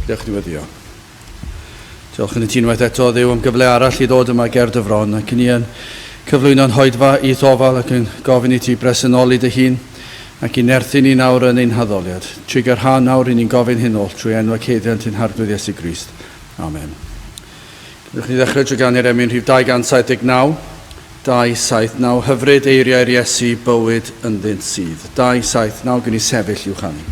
Diolch yn fawr. Diolch yn y unwaith eto Dduw am gyfle arall i ddod yma ger dy fron, ac yn un cyflwyno'n hoedfa i ddofal ac yn gofyn i ti bresynoli dy hun ac i nerthu ni nawr yn ein haddoliad. Trwy rhan nawr i ni'n gofyn hyn ôl trwy enwau ceddiant yn hardwydd Iesu Grist. Amen. Gwnewch ni ddechrau drwy ganu'r emyn rhif 279, 279, hyfryd eiriau'r Iesu, bywyd ynddynt sydd. 279, gwn i sefyll i'w chanu.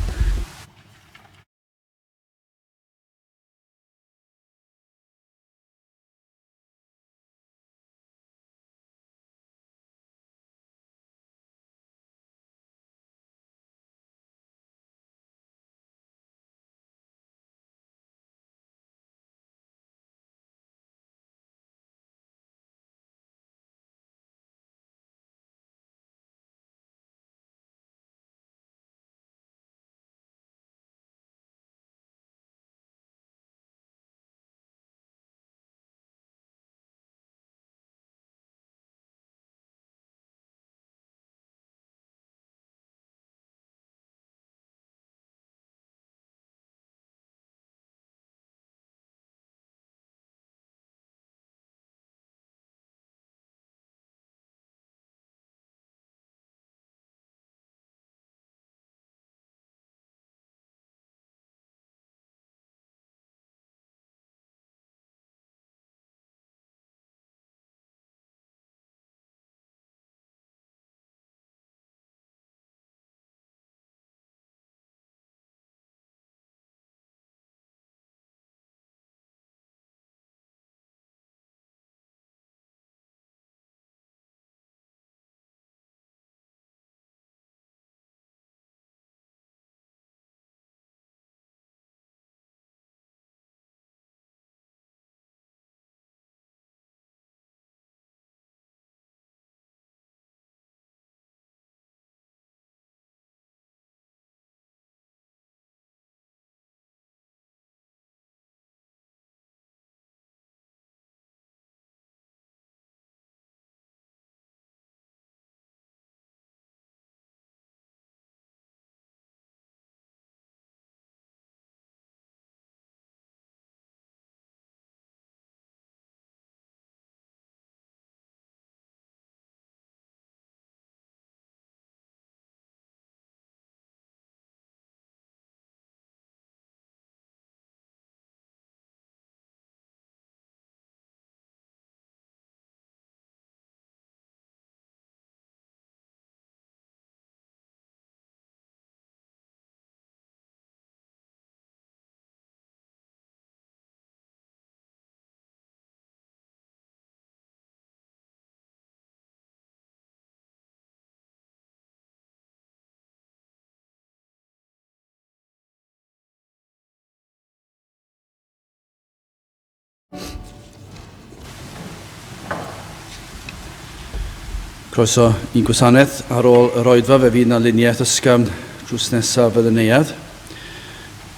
Croeso i'n gwasanaeth ar ôl yr oedfa, fe fydd na luniaeth ysgafn drws nesaf fydd y neuad.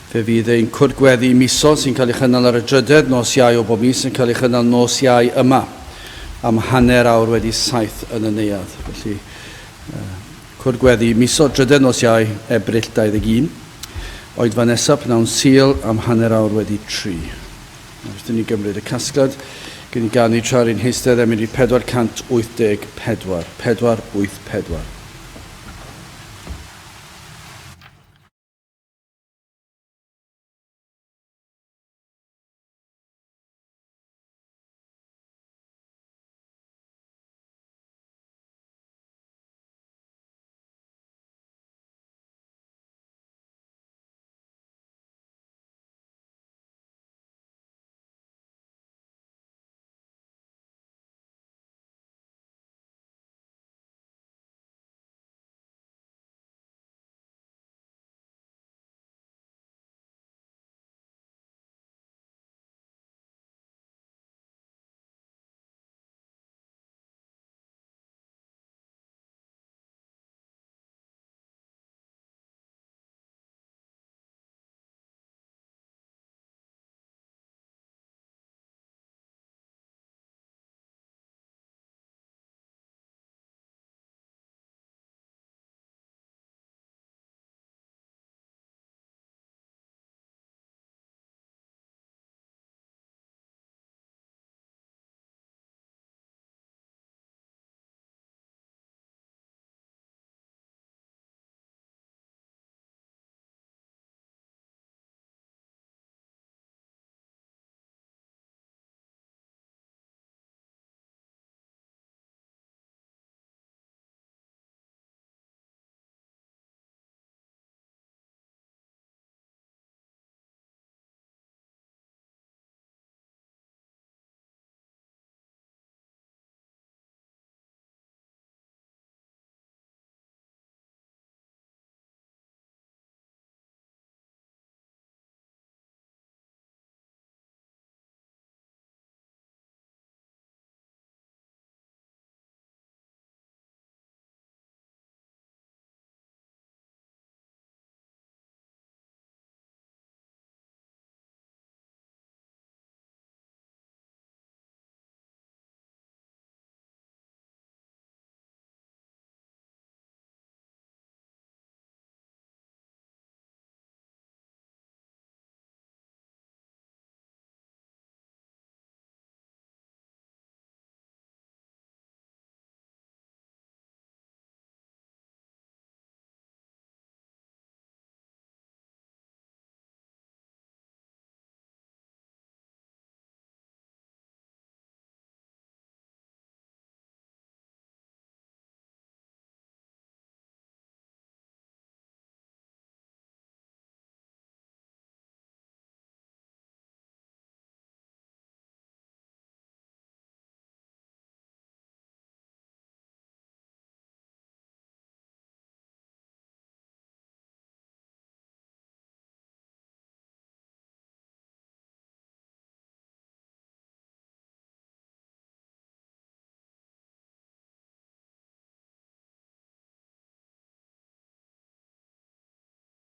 Fe fydd ein cwrdd-gweddi misol sy'n cael ei chynnal ar y drydedd nos Iau o bob mis yn cael ei chynnal nos Iau yma am hanner awr wedi 7 yn y neuad. Felly cwrdd-gweddi misol drydedd nos Iau Ebrill 21. Oedfa nesaf pnawn Sul am hanner awr wedi 3. Wrth ni gymryd y casgliad, gyn i ganu tra'r un heistedd emyn i 484. 484.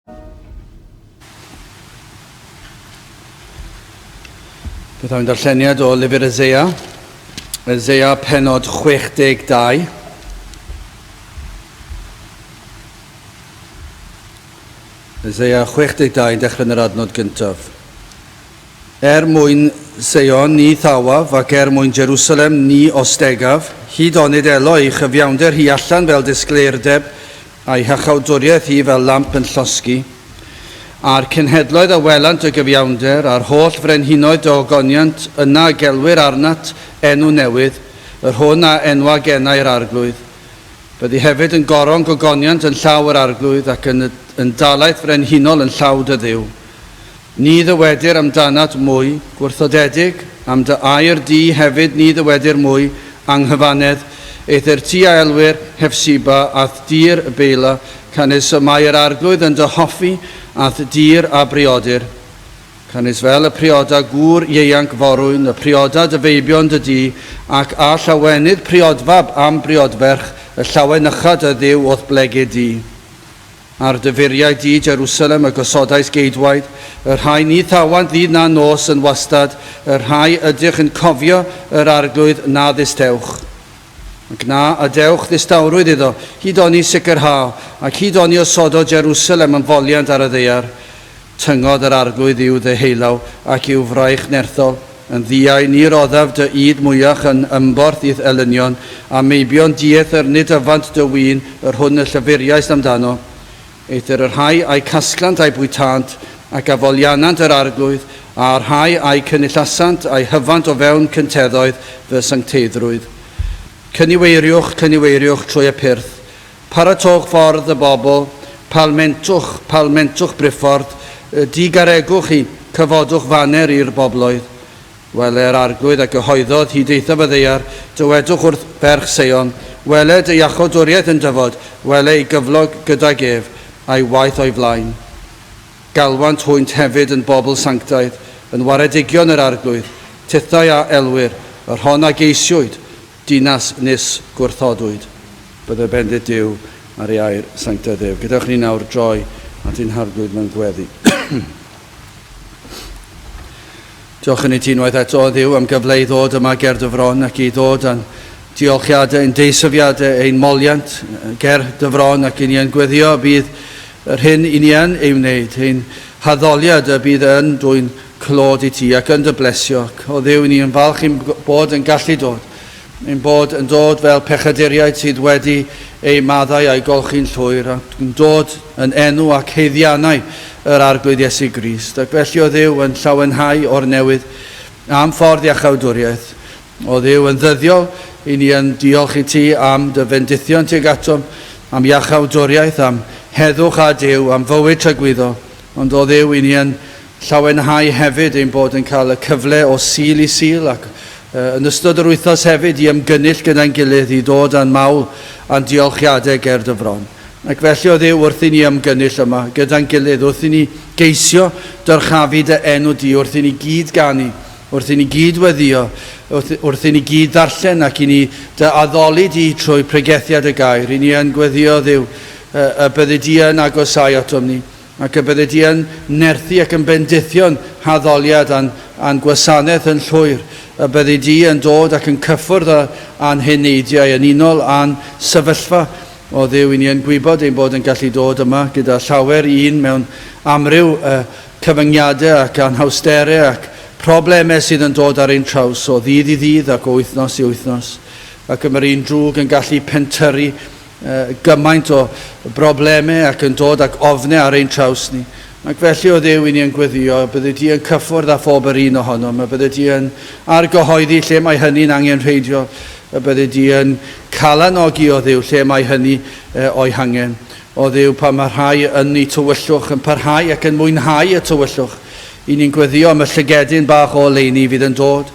Bydd o'n darlleniad o lyfr Eseia. Eseia pennod 62. Eseia 62, dechrau yn yr adnod gyntaf. Mwyn Sion ni thawaf ac mwyn Jerusalem ni ostegaf, hyd onid elo i chyfiawnder hi allan fel disgleirdeb a'i hachawdwriaeth hi fel lamp yn llosgi. A'r cenhedloedd a welant y gyfiawnder, a'r holl frenhinoedd o ogoniant, yna gelwyr arnat enw newydd, yr hwn a enwa gennau'r arglwydd. Byddi hefyd yn goron gogoniant yn llaw yr arglwydd ac yn dalaeth frenhinol yn llawd y ddiw. Ni ddywedir amdanat mwy, gwrthodedig, am dy air di hefyd ni ddywedir mwy, anghyfanedd, eithir ti a elwyr Hefsiba ath dir y beila, canis y mae'r arglwydd yn dy hoffi, ath dir a briodir. Canis fel y prioda gŵr ieuanc forwyn, y prioda dyfeibion dy di, ac a llawenydd priodfab am briodferch, y llawen ychad y ddiw oedd blegu di. Ar dyfuriau di Jerusalem y gosodais geidwaid, yr rhai ni thawant ddydd na nos yn wastad, yr rhai ydych yn cofio yr arglwydd na ddistewch. Ac na a dewch ddistawrwydd iddo, hyd oni sicrhaw, ac hyd oni osodo Jerusalem yn foliant ar y ddeiar. Tyngod yr arglwydd i'w ddeheilaw ac i'w fraich nerthol, yn ddiau ni roddaf dy yd mwyach yn ymborth i'th elynion, a meibion dieth yr nid yfant dy wyn, yr hwn y llyfuriaeth amdano. Eithir yr rhai a'i casglant a'i bwytant, ac afolianant yr arglwydd, a'r rhai a'i cynullasant a'i hyfant o fewn cynteddoedd fy sancteiddrwydd. Cyniweiriwch trwy y pyrth, paratoch ffordd y bobl, palmentwch briffordd, digaregwch i, cyfodwch faner i'r bobloedd. Wele'r arglwydd ac gyhoeddodd hyd eithaf y ddeiar, dywedwch wrth ferch Sion, weled y iachawdwriaeth yn dyfod, wele i gyflog gyda gef, a'i waith o'i flaen. Galwant hwynt hefyd yn bobl sanctaidd, yn waredigion yr arglwydd, tithau a elwyr, yr hon a geisiwyd, dinas nis gwrthodwyd. Bydde bendit Duw ar ei air sanctaidd Dduw. Gydewch ni nawr droi at ein harglwydd mewn gweddi. Diolch yn ei ti unwaith eto o Dduw am gyfle i ddod yma ger dyfron ac i ddod a'n diolchiadau, ein deisyfiadau, ein moliant ger dyfron ac i ni yn gweddio bydd yr hyn i ni yn ei wneud, ein haddoliad y bydd yn dwy'n clod i ti ac yn dy blesio. O Dduw ni yn falch i'n bod yn gallu dod. Ein bod yn dod fel pechaduriaid sydd wedi ei maddau a'i golchi'n llwyr ac yn dod yn enw ac heiddiannau yr arglwydd Iesu Grist. Ac felly o Dduw yn llawenhau o'r newydd am ffordd iachawdwriaeth. O Dduw yn ddyddiol i ni yn diolch i ti am dy fendithion tuag atom, am iachawdwriaeth, am heddwch a Duw, am fywyd tragwyddo. Ond o Dduw i ni yn llawenhau hefyd ein bod yn cael y cyfle o sil i sil ac yn ystod yr wythnos hefyd i ymgynnull gyda'n gilydd i dod â'n mawl a'n diolchiadau ger dyfron. Ac felly o Dduw wrth i ni ymgynnull yma gyda'n gilydd, wrth i ni geisio dyrchafu dy enw di, wrth i ni gyd ganu, wrth i ni gyd weddio, wrth i ni gyd ddarllen ac i ni dy addoli di trwy pregethiad y gair. I ni yn gweddio Dduw y bydde di yn agosau atom ni, ac y bydde di yn nerthu ac yn bendithio'n haddoliad a'n gwasanaeth yn llwyr. Y bydde di yn dod ac yn cyffwrdd a'n heneidiau yn unol a'n sefyllfa. O Dduw i ni yn gwybod ein bod yn gallu dod yma gyda llawer un mewn amryw cyfyngiadau ac anhawsterau ac problemau sydd yn dod ar ein traws o ddydd i ddydd ac o wythnos i wythnos. Ac yma'r un drwg yn gallu pentyrru gymaint o broblemau ac yn dod ac ofnau ar ein traws ni. Ac felly o Dduw i ni yn gweddio, bydde di yn cyffwrdd a phob yr un ohonom, a bydde di yn argyhoeddi lle mae hynny'n angen rheidio, a bydde di yn calanogi o Dduw lle mae hynny o'i hangen. O Dduw pan mae rhai yn ei tywyllwch, yn parhau ac yn mwynhau y tywyllwch, i ni'n gweddio am y llygedyn bach o leini fydd yn dod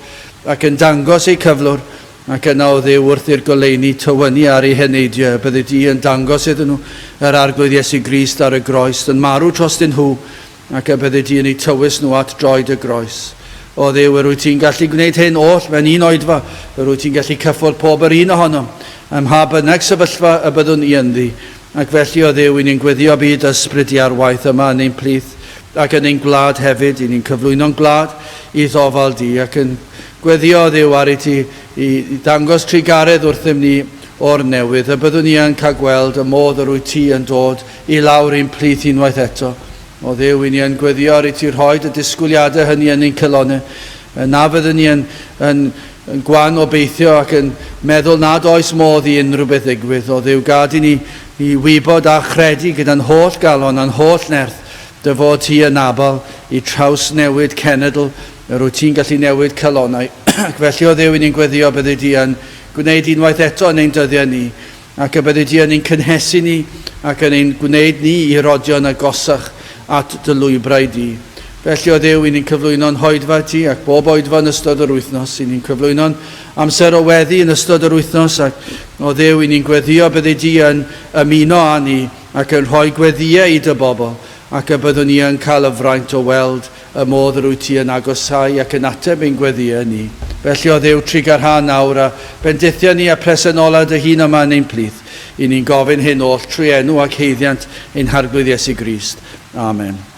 ac yn dangos ei cyflwr, ac yna o Dduw wrth i'r goleini tywynnu ar ei heneidiau, bydde di yn dangos iddyn nhw yr arglwydd Iesu Grist ar y groes, yn marw trost yn nhw, ac y bydde di yn ei tywys nhw at droed y groes. O Dduw, yr wyt ti'n gallu gwneud hyn oll mewn un oedfa, yr wyt ti'n gallu cyffwrdd pob yr un ohonom, ym mha bynnag sefyllfa y byddwn i ynddi, Ac felly o Dduw, i ni'n gweddio byd ysbryd i ar waith yma yn ein plith ac yn ein gwlad hefyd, i ni'n cyflwyno'n gwlad i ddofal di ac yn gweddio o Dduw ar i ti i dangos trigaredd wrthym ni o'r newydd, a byddwn ni yn cael gweld y modd yr wyt ti yn dod i lawr ein plith unwaith eto. O Dduw, i ni yn gweddio ar i ti rhoi y disgwyliadau hynny yn ein cylonau, na fyddwn ni yn gwan o beithio ac yn meddwl nad oes modd i unrhyw beth ddigwydd. O Dduw, gad i ni i wybod a chredu gyda'n holl galon a'n holl nerth dy fod ti yn abal i traws newid cenedl yr wyt ti'n gallu newid cylonau. Ac felly o Dduw, i ni'n gweddio bydde di yn gwneud unwaith eto yn ein dyddiau ni ac y bydde di yn ein cynhesu ni ac yn ein gwneud ni i rodio'n agosach at dy lwybrau di. Felly o Dduw, i ni'n cyflwyno'n hoedfa ti ac bob oedfa yn ystod yr wythnos. I ni'n cyflwyno'n amser o weddi yn ystod yr wythnos ac o Dduw, i ni'n gweddio bydde di yn ymuno â ni ac yn rhoi gweddiau i dy bobl ac y byddwn ni yn cael y fraint o weld y modd yr wyt ti yn agosau ac yn ateb ein gweddiau ni. Felly o Dduw, trigarha nawr a bendithio ni a presenola dy hun yma yn ein plith. I ni'n gofyn hyn oll trwy enw ac heiddiant ein harglwydd Iesu Grist. Amen.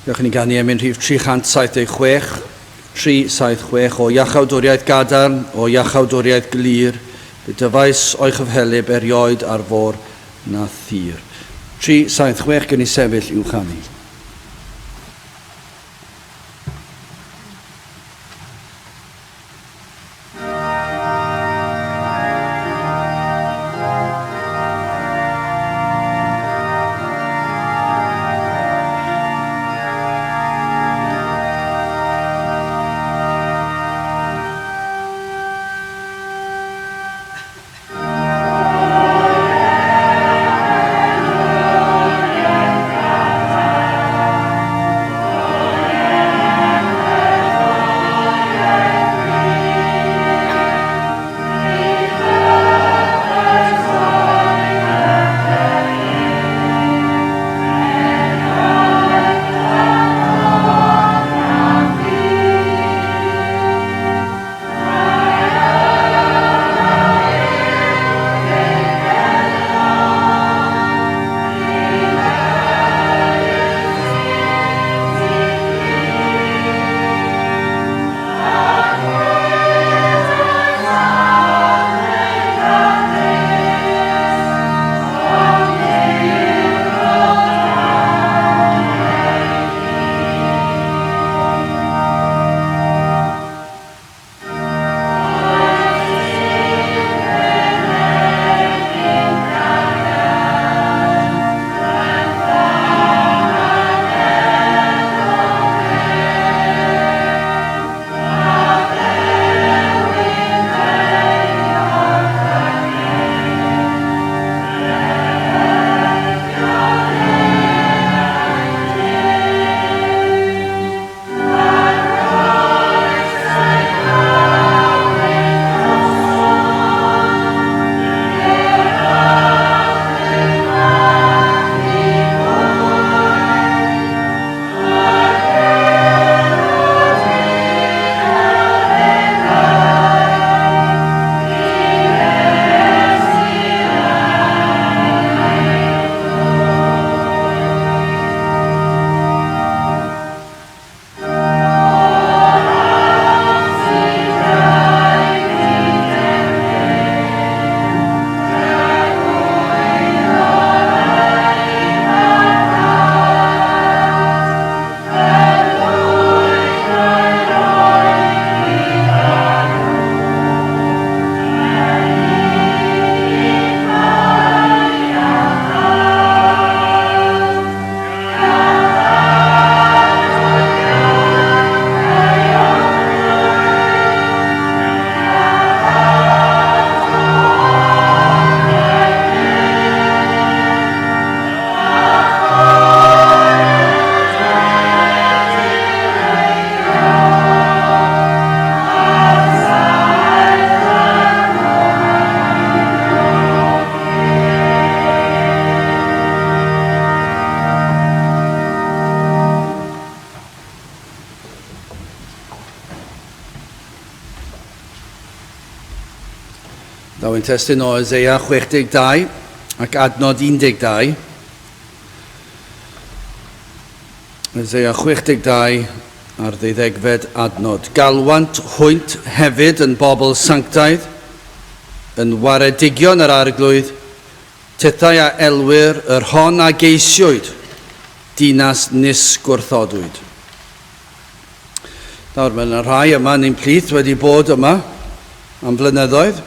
Diolch yn ei ganu am ein rhif 376, 376 o iachawdwriaeth gadarn, o iachawdwriaeth glir, y dyfais o'i chyfhelib erioed ar fôr na thir. 376 gen i sefyll i'w chanu. Daw yn testyn o Eseia 62 ac adnod 12. Eseia 62 ar 12 adnod. Galwant hwynt hefyd yn bobl sanctaidd, yn waredigion yr arglwydd, tethau a elwyr yr hon a geisiwyd, dinas nisgwrthodwyd. Nawr, mae yna rhai yma ni'n plith wedi bod yma am flynyddoedd.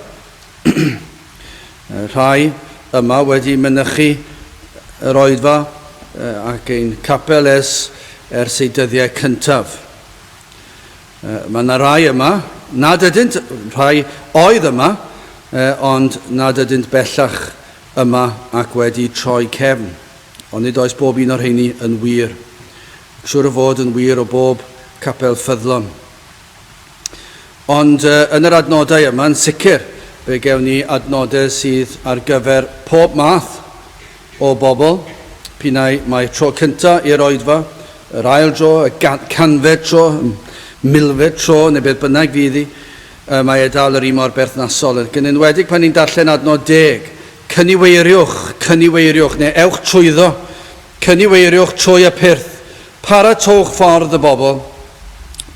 Rhai yma wedi mynychu yr oedfa ac ein capel ers ei dyddiau cyntaf. Mae yna rhai yma, nad ydynt rhai oedd yma, ond nad ydynt bellach yma ac wedi troi cefn. Ond nid oes bob un o'r rheini yn wir. Siŵr o fod yn wir o bob capel ffyddlon. Ond yn yr adnodau yma, yn sicr, fe gewn ni adnodau sydd ar gyfer pob math o bobl. Pinnau mae tro cyntaf i'r oedfa, yr ail tro, y canfed tro, milfed tro, neu beth bynnag fydd hi, mae e dal yr un mor berthnasol. Yn enwedig pan ni'n darllen adnod 10, cyniweiriwch, neu ewch trwyddo, cyniweiriwch trwy y pyrth, paratowch ffordd y bobl,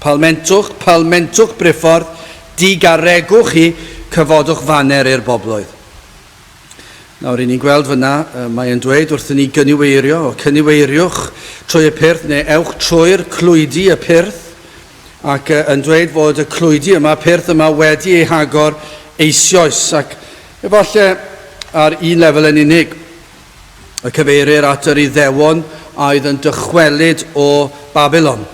palmentwch briffordd, digaregwch chi, cyfodwch faner i'r bobloedd. Nawr, i ni'n gweld fyna, mae'n dweud wrthyn ni cyniweiriwch trwy y pyrth, neu ewch trwy'r clwydi y pyrth, ac yn dweud fod y clwydi yma, pyrth yma wedi ei hagor eisoes, ac efallai ar un lefel yn unig, y cyfeirir at yr Iddewon a oedd yn dychwelyd o Babylon,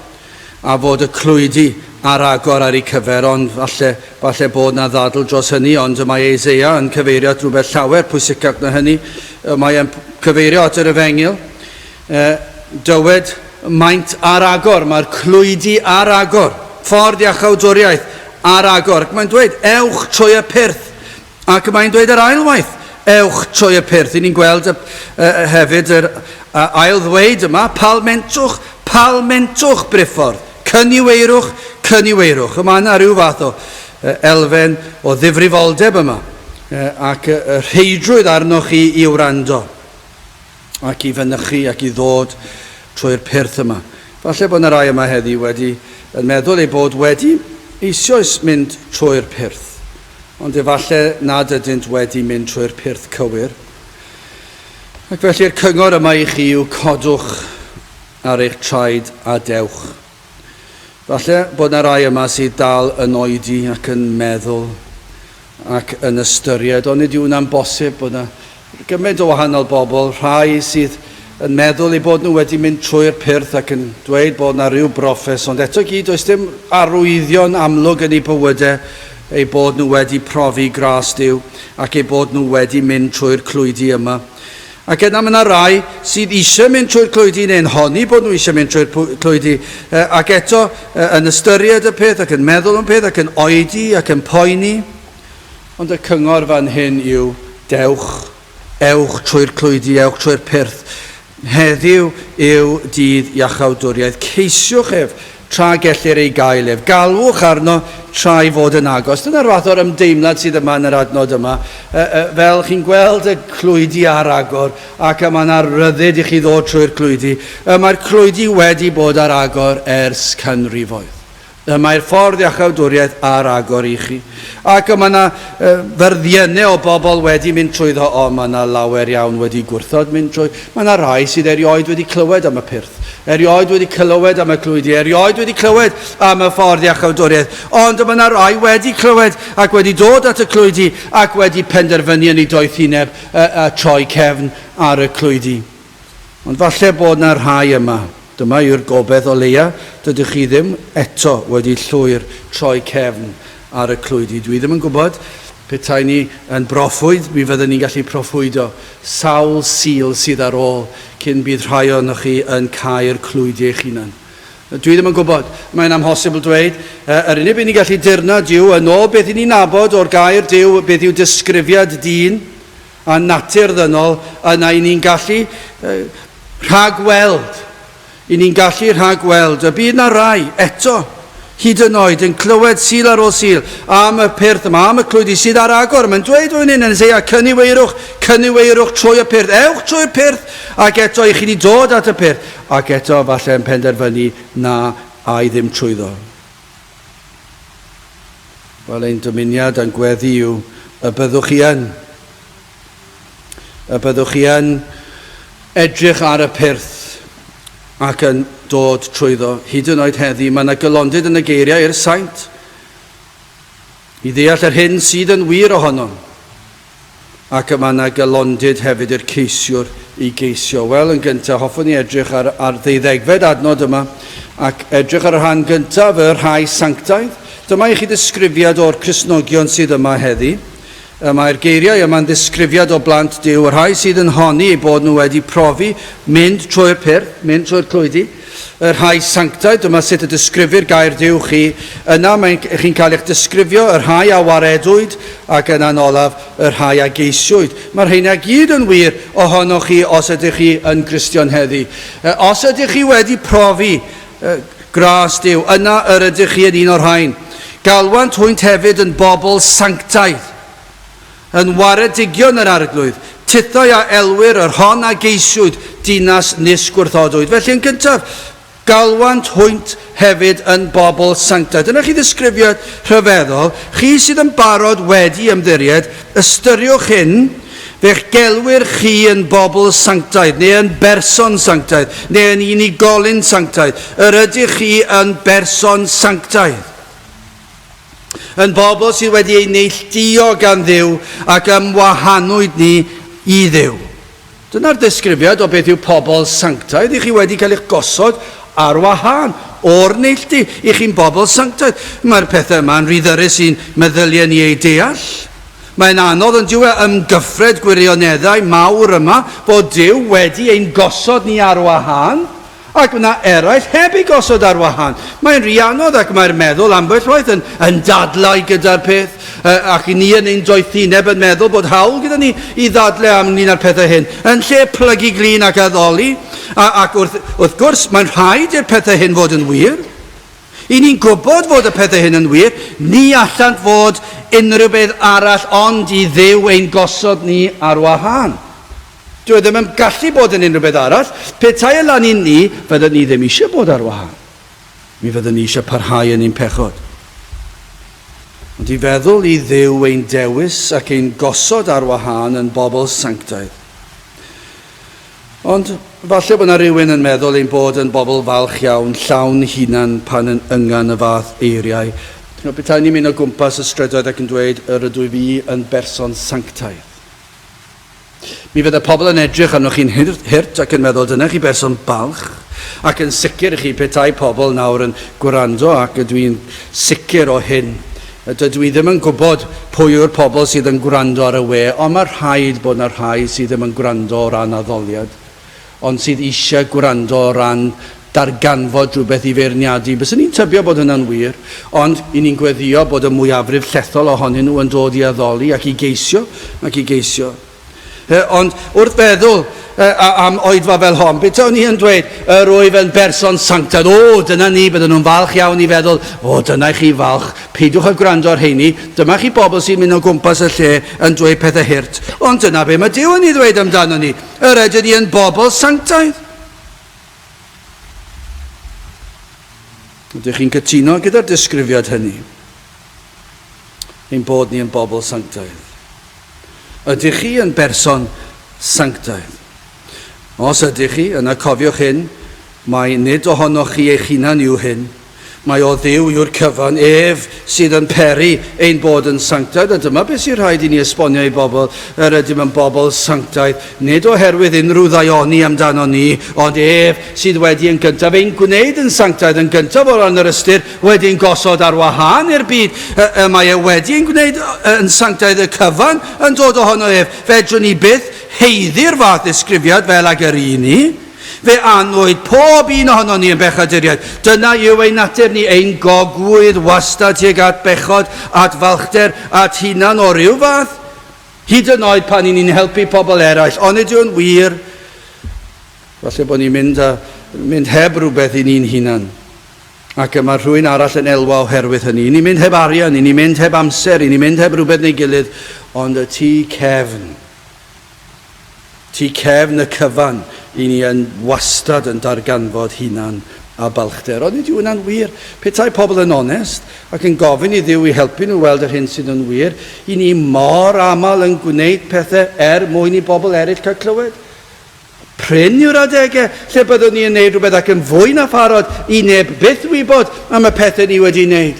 a fod y clwydi ar agor ar ei cyfer, ond falle bod na ddadl dros hynny, ond mae Eseia yn cyfeirio at rhywbeth llawer pwysicach na hynny. Mae e'n cyfeirio at yr Efengyl. Dywed maint ar agor, mae'r clwydi ar agor, ffordd iachawdwriaeth ar agor. Mae'n dweud, ewch trwy y pyrth, ac mae'n dweud yr ailwaith, ewch trwy y pyrth. I ni'n gweld hefyd yr ail ddweud yma, palmentwch briffordd, cyniweirwch. Yma yna rhyw fath o elfen o ddifrifoldeb yma, ac rheidrwydd arnoch chi i wrando, ac i fynychu ac i ddod trwy'r pyrth yma. Falle bod yna rai yma heddi wedi yn meddwl ei bod wedi eisoes mynd trwy'r pyrth, ond efallai nad ydynt wedi mynd trwy'r pyrth cywir. Ac felly'r cyngor yma i chi yw codwch ar eich traed a dewch. Falle bod yna rai yma sydd dal yn oedi ac yn meddwl ac yn ystyried, ond nid yw hwnna'n bosib bod yna gymaint o wahanol bobl, rhai sydd yn meddwl eu bod nhw wedi mynd trwy'r pyrth ac yn dweud bod yna rhyw broffes, ond eto gyd oes dim arwyddion amlwg yn eu bywydau eu bod nhw wedi profi gras Duw ac eu bod nhw wedi mynd trwy'r clwydi yma. Ac yna mae yna rai sydd eisiau mynd trwy'r clwydi neu'n honni bod nhw eisiau mynd trwy'r clwydi, ac eto yn ystyried y peth ac yn meddwl am peth ac yn oedi ac yn poeni. Ond y cyngor fan hyn yw dewch, ewch trwy'r clwydi, ewch trwy'r pyrth. Heddiw yw dydd iachawdwriaeth. Ceisiwch ef tra gellir ei gael ef. Galwch arno tra i fod yn agos. Dyna'r fath o'r ymdeimlad sydd yma yn yr adnod yma. Fel chi'n gweld y clwydi ar agor ac yma yna ryddid i chi ddod trwy'r clwydi. Mae'r clwydi wedi bod ar agor ers canrifoedd. Mae'r ffordd iachawdwriaeth ar agor i chi. Ac yma yna ferddiennau o bobl wedi mynd trwyddo, o mae yna lawer iawn wedi gwrthod mynd trwy. Mae yna rai sydd erioed wedi clywed am y pyrth. Erioed wedi clywed am y clwydi. Erioed wedi clywed am y ffordd iachawdwriaeth. Ond yma yna rai wedi clywed ac wedi dod at y clwydi ac wedi penderfynu yn ei doethineb a troi cefn ar y clwydi. Ond falle bod yna rhai yma. Dyma yw'r gobeith o leia, dydych chi ddim eto wedi llwyr troi cefn ar y clwydi. Dwi ddim yn gwybod petai ni yn broffwyd, mi fyddwn ni'n gallu proffwydo sawl sil sydd ar ôl cyn bydd rhai o'ch chi yn cael clwydi eich hunan. Dwi ddim yn gwybod, mae'n amhosibl dweud, yr unig beth ni'n gallu dirnod yw yn ôl beth ni'n nabod o'r gair Duw, beth yw disgrifiad dyn a natur ddynol, yna i ni'n gallu rhagweld. I ni'n gallu rhagweld y bydd na rai eto hyd yn oed yn clywed syl ar ôl syl am y pyrth yma, am y clwydi sydd ar agor. Mae'n dweud o'n un yn sei, cyniweirwch trwy y pyrth, ewch trwy y pyrth, ac eto i chi wedi dod at y pyrth, ac eto falle yn penderfynu na ai ddim trwyddo. Wel, ein dymuniad yn gweddi yw y byddwch chi yn edrych ar y pyrth ac yn dod trwyddo. Hyd yn oed heddi, mae yna gylondid yn y geiriau i'r saint i ddeall yr hyn sydd yn wir ohono. Ac mae yna gylondid hefyd i'r ceisiwr i geisio. Wel, yn gyntaf, hoffwn ni edrych ar 12fed adnod yma ac edrych ar y rhan gyntaf, y rhai sanctaidd. Dyma i chi ddisgrifiad o'r Cristnogion sydd yma heddi. Mae'r geiriau yma'n ddisgrifiad o blant Duw, y rhai sydd yn honni bod nhw wedi profi mynd trwy'r pyrth, mynd trwy'r clwydi. Y rhai sanctaidd, dyma sut y disgrifi'r gair Duw chi. Yna chi'n cael eich disgrifio y rhai a waredwyd ac yn anolaf y rhai a geisiwyd. Mae'r rheina gyd yn wir ohonoch chi os ydych chi yn Gristion heddi. Os ydych chi wedi profi gras Duw, yna yr ydych chi yn un o'r rhain. Galwant hwynt hefyd yn bobl sanctaidd, yn waredigion yr arglwydd, tithau a elwyr yr hon a geisiwyd dinas nisgwrthodwyd. Felly yn gyntaf, galwant hwynt hefyd yn bobl sanctaidd. Dyna chi ddisgrifiad rhyfeddol, chi sydd yn barod wedi ymddiried, ystyriwch hyn, fe'ch gelwyr chi yn bobl sanctaidd, neu yn berson sanctaidd, neu yn unigolyn sanctaidd. Yr ydych chi yn berson sanctaidd. Yn bobl sydd wedi ei neilltuo gan Dduw ac ymwahanwyd ni i Dduw. Dyna'r ddisgrifiad o beth yw pobl sanctaidd. I chi wedi cael eich gosod ar wahân o'r neilltu. I chi'n bobl sanctaidd. Mae'r pethau yma'n rhyddyrus i'n meddyliau ni ei deall. Mae'n anodd yn diwy ymgyffred gwirioneddau mawr yma bod Duw wedi ein gosod ni ar wahân. Ac yna eraill heb ei gosod ar wahân. Mae'n rhy anodd ac mae'r meddwl ambell waith yn dadlau gyda'r peth. Ac ni yn ein doethineb yn meddwl bod hawl gyda ni i ddadlau am ni'n ar pethau hyn. Yn lle plygu glin ac addoli. Ac wrth gwrs, mae'n rhaid i'r pethau hyn fod yn wir. I ni'n gwybod fod y pethau hyn yn wir, ni allant fod unrhyw beth arall ond i Dduw ein gosod ni ar wahân. Dwi ddim yn gallu bod yn unrhyw beth arall. Petai y lan i ni, fyddwn ni ddim eisiau bod ar wahân. Mi fyddwn ni eisiau parhau yn ein pechod. Ond i feddwl i Dduw ein dewis ac ein gosod ar wahân yn bobl sanctaidd. Ond falle bod yna rhywun yn meddwl ein bod yn bobl falch iawn, llawn hunan pan yn yngan y fath eiriau. Petai ni'n mynd o gwmpas y strydoedd ac yn dweud, yr ydw i fi yn berson sanctaidd. Mi fydd y pobl yn edrych arnoch chi'n hirt ac yn meddwl dyna chi berson balch ac yn sicr chi petai pobl nawr yn gwrando ac ydw i'n sicr o hyn. Dydw i ddim yn gwybod pwy yw'r pobl sydd yn gwrando ar y we, ond mae'r rhaid bod yna rhai sydd ddim yn gwrando o ran addoliad, ond sydd eisiau gwrando o ran darganfod rhywbeth i feirniadu. Byswn ni'n tybio bod hynna'n wir, ond i ni'n gweddio bod y mwyafrif llethol ohonyn nhw yn dod i addoli ac i geisio. Ond wrth feddwl am oedfa fel hon, beth o'n ni yn dweud, yr wyf yn berson sanctaidd, dyna ni, bydden nhw'n falch iawn i feddwl, dyna chi falch, peidwch a gwrando ar heini, dyma chi bobl sy'n mynd o gwmpas y lle yn dweud pethau hirt, ond dyna be mae Duw yn ei ddweud amdano ni, yr ydyn ni yn bobl sanctaidd. Ydych chi'n cytuno gyda'r disgrifiad hynny, ein bod ni yn bobl sanctaidd. Ydych chi yn berson sanctaidd? Os ydych chi, yna cofiwch hyn, mae nid ohonoch chi eich hunan yw hyn, mae o Dduw yw'r cyfan, sydd yn peri ein bod yn sanctaidd, a dyma beth sy'n rhaid i ni esbonio i bobl, yr ydym yn bobl sanctaidd, nid oherwydd unrhyw ddaioni amdano ni, ond sydd wedi yn gyntaf ein gwneud yn sanctaidd, yn gyntaf o ran yr ystyr, wedi'n gosod ar wahân i'r byd, mae wedi yn gwneud yn sanctaidd y cyfan, yn dod ohono fedrwn ni byth heiddi'r fath ddisgrifiad fel ag yr un ni, fe anwyd pob un ohono ni yn bechaduriaid. Dyna yw ein natur ni, ein gogwydd wastad tuag at bechod, at falchder, at hunan o ryw fath. Hyd yn oed pan ni'n helpu pobl eraill, ond ydyw'n wir, falle bod ni'n mynd heb rhywbeth i ni'n hunan. Ac mae rhywun arall yn elwa oherwydd hynny. I ni'n mynd heb arian, i ni'n mynd heb amser, i ni'n mynd heb rhywbeth neu gilydd, ond y tu cefn y cyfan, i ni yn wastad yn darganfod hunan a balchder. Ond nid yw hwnna'n wir. Petai pobl yn onest ac yn gofyn i Dduw i helpu nhw weld yr hyn sydd yn wir, i ni mor aml yn gwneud pethau mwyn i bobl eraill cael clywed. Pryn yw'r adegau lle byddwn ni yn neud rhywbeth ac yn fwy na pharod i neb byth wybod am y pethau ni wedi wneud.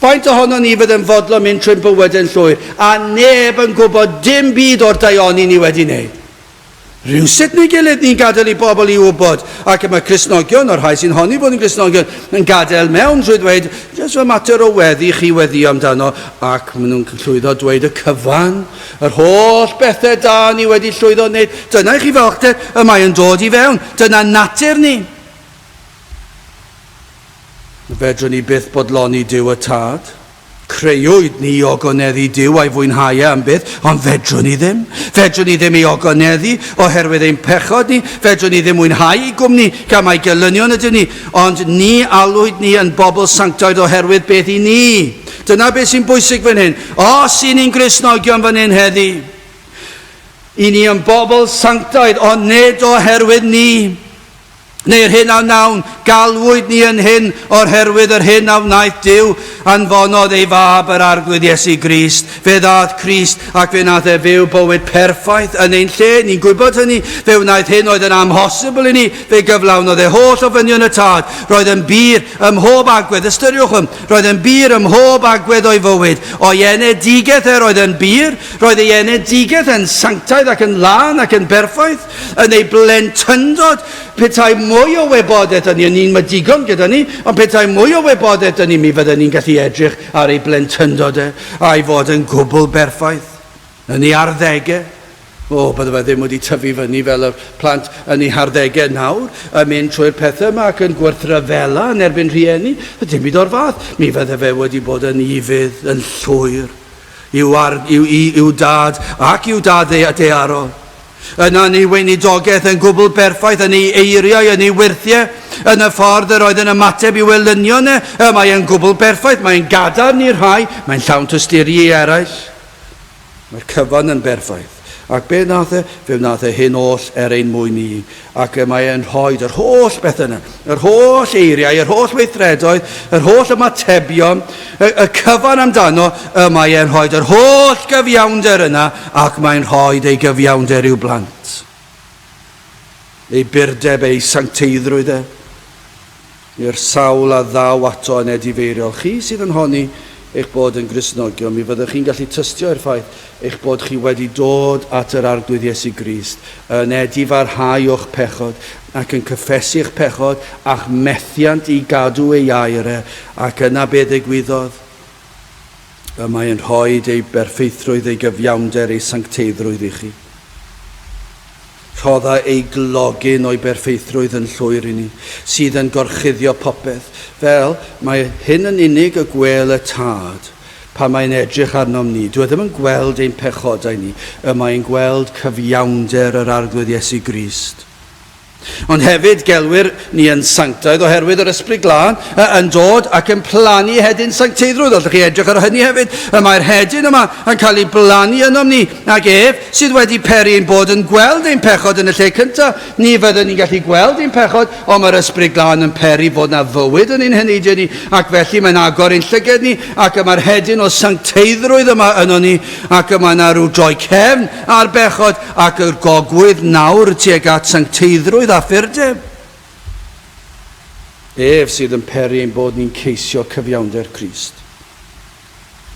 Faint ohono ni fydd yn fodlon mynd trwy'n bywyd yn llwyr a neb yn gwybod dim byd o'r daioni ni wedi wneud. Rhywsut neu gilydd ni'n gadael i bobl i wybod, ac mae Cristnogion, o'r rhai sy'n honni bod yn Cristnogion, yn gadael mewn drwy dweud, jyst fy mater o weddi chi weddi amdano, ac maen nhw'n llwyddo dweud y cyfan, yr holl bethau da ni wedi llwyddo wneud. Dyna i chi felchder, y mae yn dod i fewn, dyna natur ni. Fedrwn ni byth bodloni Duw y Tad. Creuwyd ni ogoneddu Duw a'i fwynhau am byth, ond fedrwn ni ddim. Fedrwn ni ddim ei ogoneddu oherwydd ein pechod ni. Fedrwn ni ddim mwynhau i gwmni gan mae gelynion ydyn ni. Ond ni alwyd ni yn bobl sanctaidd oherwydd beth i ni. Dyna beth sy'n bwysig fan hyn. Os i ni'n Gristnogion fan hyn heddi, i ni yn bobl sanctaidd, ond nid oherwydd ni. Neu'r hyn a wnawn, galwyd ni yn hyn oherwydd yr hyn a wnaeth Duw anfonodd ei fab yr arglwydd Iesu Grist. Fe ddath Crist ac fe wnaeth e fyw bywyd perffaith yn ein lle. Ni'n gwybod hynny. Fe wnaeth hyn oedd yn amhosibl i ni. Fe gyflawnodd e holl ofynion y tad. Roedd yn bir ym mhob agwedd. Ystyriwch roedd yn bir ym mhob agwedd o'i fywyd. O'i enedigeth roedd yn bir. Roedd ei enedigeth yn sanctaidd ac yn lan ac yn berffaith. Yn ei blentyndod. Petai mwy o wybodaeth yn ni, ni'n digon gyda ni, ond petai mwy o wybodaeth yn ni, mi fyddwn ni'n gallu edrych ar ei blentyndod a'i fod yn gwbl berffaith. Yn ei arddegau. Bydde fe ddim wedi tyfu fyny fel y plant yn ei harddegau nawr, yn mynd trwy'r pethau yma ac yn gwerthryfela yn erbyn rhieni. Dim byd o'r fath. Mi fydde fe wedi bod yn ifydd, yn llwyr, i'w dad ac i'w dad daearol. Yna ni weinidogaeth yn gwbl berffaith, yn ei eiriau, yn ei wirthiau, yn y ffordd yr oedd yn ymateb i welynion mae'n gwbl berffaith, mae'n gadarn i'r rhai, mae'n llawn tysturi eraill. Mae'r cyfan yn berffaith. Ac be nath e? Fe wnaeth e hyn oll ein mwyn ni. Ac mae e'n rhoi yr holl beth yna, yr holl eiriau, yr holl weithredoedd, yr holl ymatebion, y cyfan amdano, mae e'n rhoi yr holl gyfiawnder yna, ac mae'n rhoi ei gyfiawnder i'w blant. Ei byrdeb, ei sancteiddrwydd i'r sawl a ddaw ato yn edifeiriol. Chi sydd yn honni eich bod yn Gristnogion, mi fyddwch chi'n gallu tystio i'r ffaith eich bod chi wedi dod at yr arglwydd Iesu Grist, yn edifarhau o'ch pechod ac yn cyffesu eich pechod a'ch methiant i gadw ei air ac yna be ddigwyddodd. Mae'n rhoi ei berffeithrwydd, ei gyfiawnder, ei sancteiddrwydd i chi. Rhodda ei glogyn o'i berffeithrwydd yn llwyr i ni, sydd yn gorchuddio popeth. Fel, mae hyn yn unig y gwel y tad, pa mae'n edrych arnom ni. Dwi ddim yn gweld ein pechodau ni, mae'n gweld cyfiawnder yr arglwydd Iesu Grist. Ond hefyd gelwyr ni yn sanctaidd oherwydd yr ysbryd glân yn dod ac yn plannu hedyn sancteiddrwydd. Allwch chi edrych ar hynny hefyd. Mae'r hedyn yma yn cael ei blannu ynom ni. Ac sydd wedi peri ein bod yn gweld ein pechod yn y lle cyntaf. Ni fyddwn ni'n gallu gweld ein pechod, ond mae'r ysbryd glân yn peri bod na fywyd yn ein hynidiau ni. Ac felly mae'n agor ein llyged ni. Ac mae'r hedyn o sancteiddrwydd yma yno ni. Ac mae yna rhyw droi cefn ar bechod ac yr gogwydd nawr tuag at sancteiddrwydd a ffurdeb. Sydd yn peri ein bod ni'n ceisio cyfiawnder Crist,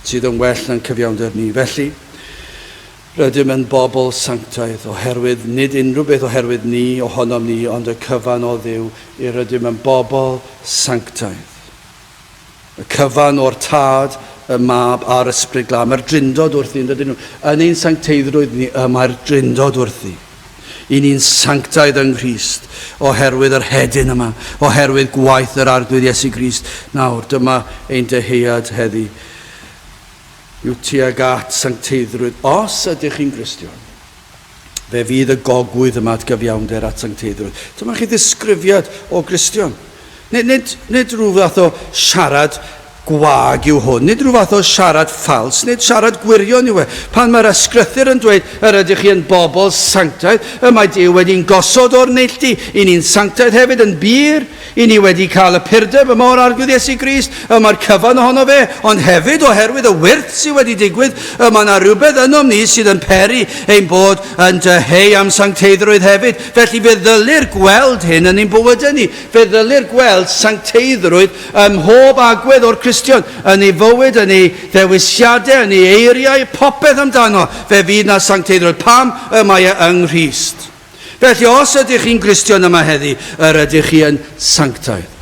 sydd yn well na'n cyfiawnder ni. Felly, rydym yn bobl sanctaidd oherwydd, nid unrhyw beth oherwydd ni, ohonom ni, ond y cyfan o Dduw, rydym yn bobl sanctaidd. Y cyfan o'r tad, y mab a'r ysbryd glân. Mae'r drindod wrthi, yn ein sancteiddrwydd ni, mae'r drindod wrthi. I ni'n sanctaidd yng Nghrist oherwydd yr hedyn yma, oherwydd gwaith yr arglwydd Iesu Grist. Nawr, dyma ein dyhead heddi. Yw tuag at sancteiddrwydd. Os ydych chi'n Gristion, fe fydd y gogwydd yma at gyfiawnder at sancteiddrwydd. Dyma chi ddisgrifiad o Gristion. Nid rhyw fath o siarad gwag yw hwn, nid rhyw fath o siarad ffals, nid siarad gwirion yw e. Pan mae'r ysgrythyr yn dweud, yr ydych chi yn bobl sanctaidd, y mae Duw wedi'n gosod o'r neilltu, i ni'n sanctaidd hefyd yn bir, i ni wedi cael y purdeb yma o'r arglwydd Iesu Grist, y mae'r cyfan ohono fe, ond hefyd oherwydd y wyrth sydd wedi digwydd, y mae yna rhywbeth yno ni sydd yn peri ein bod yn dyheu am sancteiddrwydd hefyd. Felly fe ddylir gweld hyn yn ein bywydau ni. Fe ddylir gweld sancteiddrwydd ym mhob agwedd o'r Cristion, yn ei fywyd, yn ei ddewisiadau, yn ei eiriau, popeth amdano. Fe fydd na sancteiddrwydd. Pam y mae e yng Nghrist? Felly, os ydych chi'n Gristion yma heddi, yr ydych chi yn sanctaidd.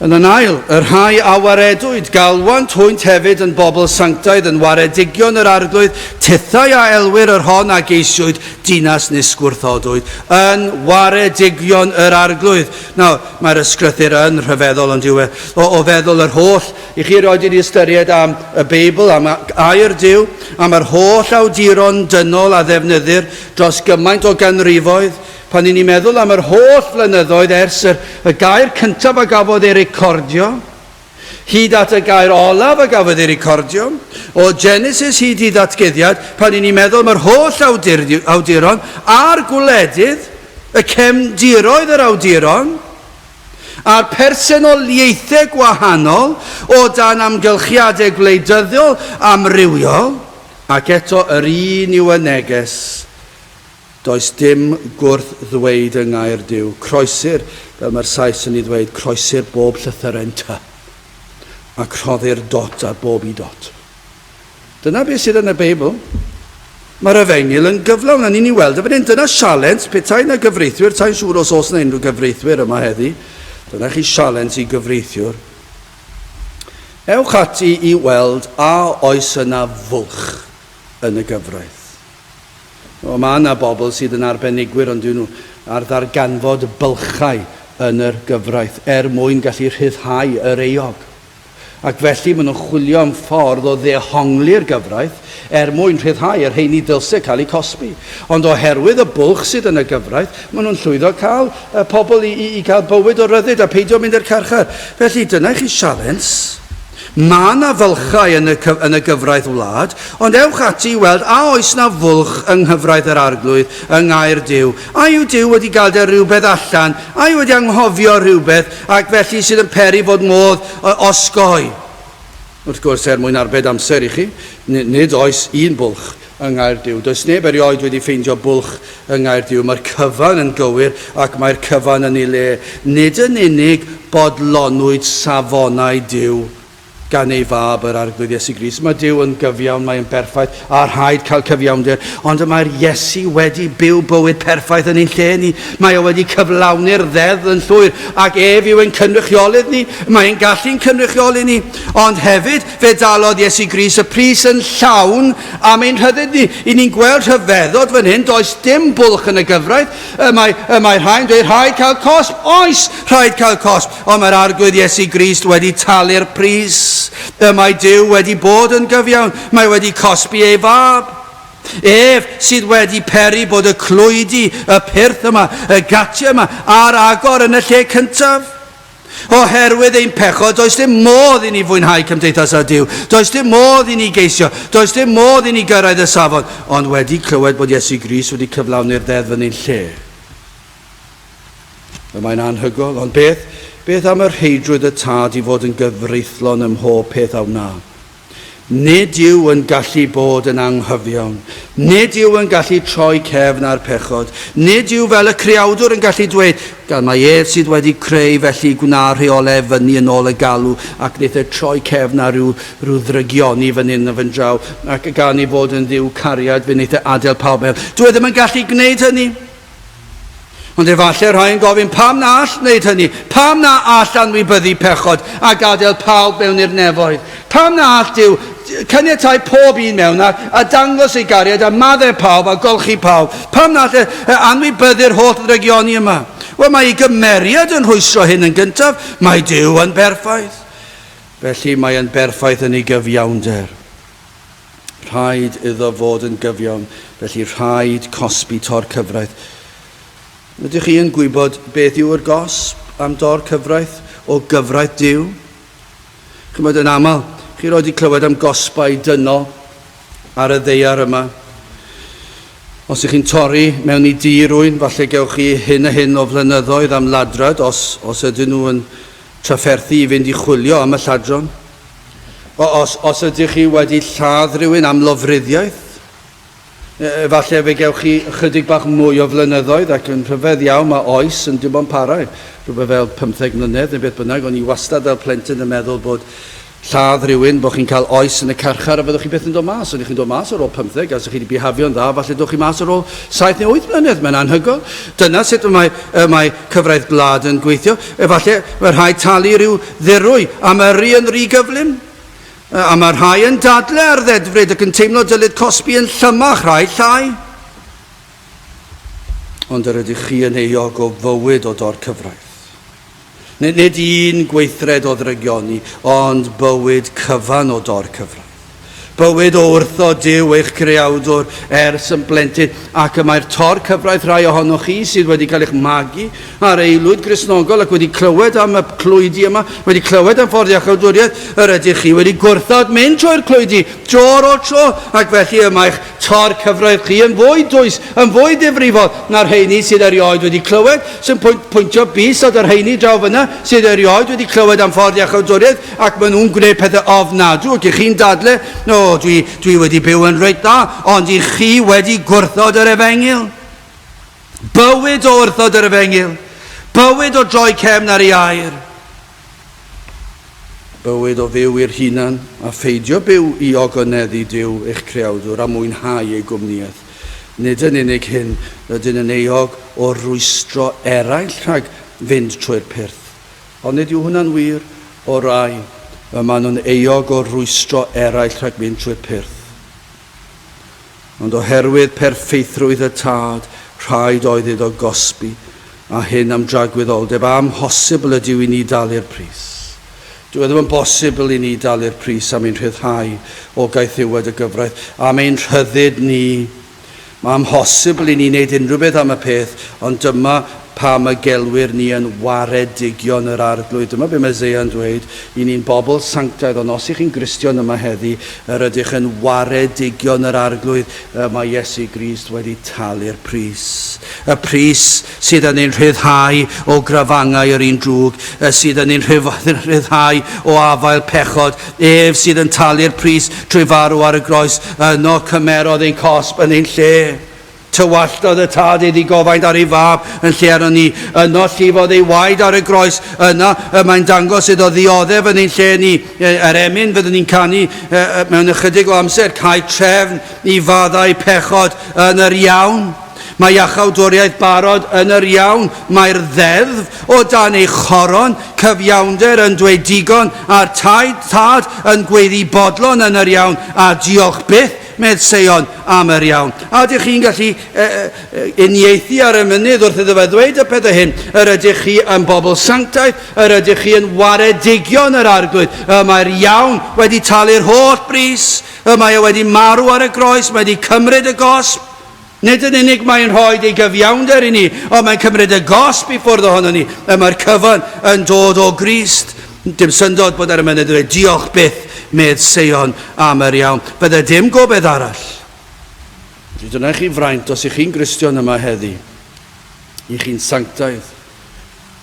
Yn yn ail, yr rhai awaredwyd, galwan twynt hefyd yn bobl sanctaidd, yn waredigion yr arglwydd, tithau a elwyr yr hon a geisiwyd, dinas nisgwrthodwyd, yn waredigion yr arglwydd. Nawr, mae'r ysgrythyr yn rhyfeddol ond yw o feddwl yr holl, i chi roed i'r ystyried am y Beibl, am air Duw, am yr holl awduron dynol a ddefnyddir dros gymaint o ganrifoedd, pan ni'n meddwl am yr holl flynyddoedd ers y gair cyntaf a gafodd ei recordio, hyd at y gair olaf a gafodd ei recordio, o Genesis hyd i ddatguddiad, pan ni'n meddwl am yr holl awduron a'r gwledydd, y cefndiroedd yr awduron, a'r personoliaethau gwahanol o dan amgylchiadau gwleidyddiol amrywiol, ac eto yr un yw y neges. Does dim gwrth ddweud yng ngair Duw. Croesir, fel mae'r Sais yn ei ddweud, croesir bob llythyren ty, ac rhoddir dot ar bob i dot. Dyna beth sydd yn y Beibl. Mae'r efengyl yn gyflawn, a ni'n ei weld. Dyna sialens, petai na gyfreithwyr, ta'n siŵr os oes na unrhyw gyfreithwyr yma heddi. Dyna chi sialens i gyfreithiwr. Ewch ati i weld a oes yna fwlch yn y gyfraith. Mae yna bobl sydd yn arbenigwyr ond nhw ar ddarganfod bylchau yn yr gyfraith mwyn gallu rhyddhau yr eog. Ac felly maen nhw'n chwilio am ffordd o ddehongli'r gyfraith mwyn rhyddhau yr heini dylse cael eu cosbi. Ond oherwydd y bwlch sydd yn y gyfraith, maen nhw'n llwyddo cael pobl i cael bywyd o ryddid a peidio mynd i'r carchar. Felly dyna chi sialens. Mae yna fylchau yn y gyfraith wlad, ond ewch ati i weld a oes na fwlch yng nghyfraith yr arglwydd yng ngair Duw. A yw Duw wedi gael rhywbeth allan, a yw wedi anghofio rhywbeth, ac felly sydd yn peri fod modd osgoi. Wrth gwrs, mwyn arbed amser i chi, nid oes un bwlch yng ngair Duw. Does neb erioed wedi ffeindio bwlch yng ngair Duw. Mae'r cyfan yn gywir ac mae'r cyfan yn ei le. Nid yn unig bodlonwyd safonau Duw gan ei fab yr arglwydd Iesu Grist. Mae Duw yn gyfiawn, mae'n berffaith, a rhaid cael cyfiawnder, ond mae'r Iesu wedi byw bywyd perffaith yn ein lle ni. Mae o wedi cyflawni'r ddeddf yn llwyr, ac yw ein cynrychiolydd ni, mae'n gallu'n cynrychioli ni, ond hefyd fe dalodd Iesu Grist y pris yn llawn am ein rhyddid ni. I ni'n gweld rhyfeddod fan hyn, does dim bwlch yn y gyfraith, mae'r rhaid dweud rhaid cael cosb, oes rhaid cael cosb, ond mae'r arglwydd Iesu Grist wedi talu'r pris. Mae Duw wedi bod yn gyfiawn, mae wedi cosbi ei fab. Sydd wedi peri bod y clwydi, y pyrth yma, y gatia yma, a'r agor yn y lle cyntaf. Oherwydd ein pechod, does dim modd i ni fwynhau cymdeithas a Duw. Does dim modd i ni geisio, does dim modd i ni gyrraedd y safon, ond wedi clywed bod Iesu Grist wedi cyflawni'r ddeddf yn ein lle. Mae'n anhygoel, ond beth am yr rheidrwydd y tad i fod yn gyfreithlon ym mhob peth aw na? Nid yw yn gallu bod yn anghyfiawn. Nid yw yn gallu troi cefn ar pechod. Nid yw fel y creawdwr yn gallu dweud, gan mae sydd wedi creu felly gwna'r rheolau fyny yn ôl y galw, ac wneud y troi cefn ar ryw ddrygioni fan hyn a fan draw, ac gan ei fod yn ddiw cariad, fe wneud y adael pawb mewn. Dwi ddim yn gallu gwneud hynny. Ond efallai rhai'n gofyn, pam na all wneud hynny? Pam na all anwybyddu pechod a gadael pawb mewn i'r nefoedd? Pam na all Duw caniatáu pob un mewn a dangos ei gariad a maddau pawb a golchi pawb? Pam na all anwybyddu'r holl ddrygioni yma? Wel, mae ei gymeriad yn rhwystro hyn yn gyntaf. Mae Duw yn berffaith. Felly mae yn berffaith yn ei gyfiawnder. Rhaid iddo fod yn gyfiawn. Felly rhaid cosbi tor cyfraith. Ydych chi yn gwybod beth yw'r gosb? am dor cyfraith o gyfraith Duw? Chymod yn aml, chi roed i clywed am gosbau dynol ar y ddeiar yma. Os ych chi'n torri mewn i dŷ rwy'n, falle gewch chi hyn a hyn o flynyddoedd am ladrad, os ydyn nhw yn trafferthu i fynd i chwilio am y lladron. Os ydych chi wedi lladd rhywun am lofruddiaeth, falle fe gewch chi chydig bach mwy o flynyddoedd ac yn rhyfedd iawn mae oes yn dim ond parau. Rhywbeth fel 15 mlynedd neu beth bynnag, o'n i wastad fel plentyn yn meddwl bod lladd rhywun, bod chi'n cael oes yn y carchar a fyddwch chi beth yn dod mas. Ond chi'n dod mas ar ôl 15, as ych chi wedi bihafio'n dda, falle dod chi mas ar ôl 7 neu 8 mlynedd, mae'n anhygoel. Dyna sut mae cyfraith gwlad yn gweithio. Falle mae rhai talu rhyw ddirwy am yrru yn rhy gyflym. A mae rhai yn dadle ar ddedfryd ac yn teimlo dylid Cosby yn llymach rhai llai. Ond yr ydych chi yn euog o fywyd o dor cyfraith. Nid un gweithred o ddrygioni, ond bywyd cyfan o dor cyfraith. Bywyd o wrtho Duw eich creawdwr ers yn blentyn, ac mae'r tor cyfraith rhai ohonoch chi sydd wedi cael eich magu ar aelwyd Gristnogol ac wedi clywed am y clwydi yma, wedi clywed am ffordd iachawdwriaeth, yr ydych chi wedi gwrthod mynd trwy'r clwydi dro o tro, ac felly yma eich tor cyfraith chi yn fwy dwys, yn fwy difrifol na'r rheini sydd erioed wedi clywed, sy'n pwyntio bus od yr rheini draw fyna sydd erioed wedi clywed am ffordd iachawdwriaeth, ac maen nhw'n gwneud pethau ofnadw, ac chi'n dadle, dwi wedi byw yn reit dda, ond i chi wedi gwrthod yr Efengil. Bywyd o wrthod yr Efengil. Bywyd o droi cefn ar ei air. Bywyd o fyw i'r hunan a pheidio byw i ogoneddu Duw eich creawdwr a mwynhau ei gwmnïaeth. Nid yn unig hyn ydyn yn euog o rwystro eraill rhag fynd trwy'r pyrth. Ond nid yw hwnna'n wir o rai. Maen nhw'n euog o rwystro eraill rhag mynd trwy'r pyrth. Ond oherwydd perffeithrwydd y tad, rhaid oedd iddo gosbi, a hyn am dragwyddoldeb, amhosibl ydyw i ni dalu'r pris. Dyw e ddim yn bosibl i ni dalu'r pris am ein rhyddhau o gaethiwed y gyfraith, am ein rhyddid ni. Mae amhosibl i ni wneud unrhyw beth am y peth, ond dyma pam y gelwyr ni yn waredigion yr arglwydd. Dyma be mae Isaiah yn dweud, i ni'n bobl sanctaidd, ond os ych chi'n Gristion yma heddi, yr ydych yn waredigion yr arglwydd, mae Iesu Grist wedi talu'r pris. Y pris sydd yn ein rhyddhau o grafangau yr un drwg, sydd yn ein rhyddhau o afael pechod, sydd yn talu'r pris trwy farw ar y groes, yno cymerodd ein cosb yn ein lle. Tywalltodd y tad iddi gofaint ar ei fab yn lle ar ni. Yno llifodd ei waed ar y groes. Yno mae'n dangos iddo ddioddef yn ein lle ni. Yr emyn fyddwn ni'n canu mewn ychydig o amser. Cael trefn i faddau pechod yn yr iawn. Mae iachawdwriaeth barod yn yr iawn. Mae'r ddeddf o dan ei choron, cyfiawnder yn dweud digon, a'r tad yn gweiddi bodlon yn yr iawn, a diolch byth Meddseon am yr iawn. A ydych chi'n gallu uniaethu ar y mynydd wrth iddo fe ddweud y pethau hyn. Yr ydych chi yn bobl sanctaeth, yr ydych chi yn waredigion yr arglwydd. Mae'r iawn wedi talu'r holl bris, mae wedi marw ar y groes, mae wedi cymryd y gosb. Nid yn unig mae'n rhoi ei gyfiawnder i ni, ond mae'n cymryd y gosb i ffwrdd ohono ni. Mae'r cyfan yn dod o Grist. Dim syndod bod ar y mynydd dweud, diolch byth Meddseon am yr iawn. Bydde dim gobeith arall. Dyna chi fraint os ych chi'n Gristion yma heddi. I chi'n sanctaidd.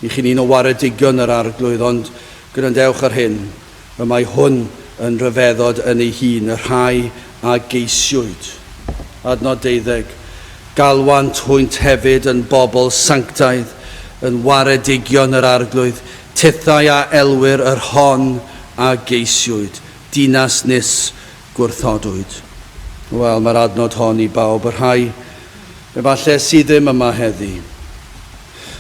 I chi'n un o waredigion yr arglwydd, ond gwrandewch ar hyn. Mae hwn yn ryfeddod yn ei hun, y rhai a geisiwyd. Adnod 12. Galwant hwynt hefyd yn bobl sanctaidd, yn waredigion yr arglwydd, tithau a elwyr yr hon a geisiwyd. Dinas nis gwrthodwyd. Wel, mae'r adnod hon i bawb. Y rhai, efallai sydd ddim yma heddi.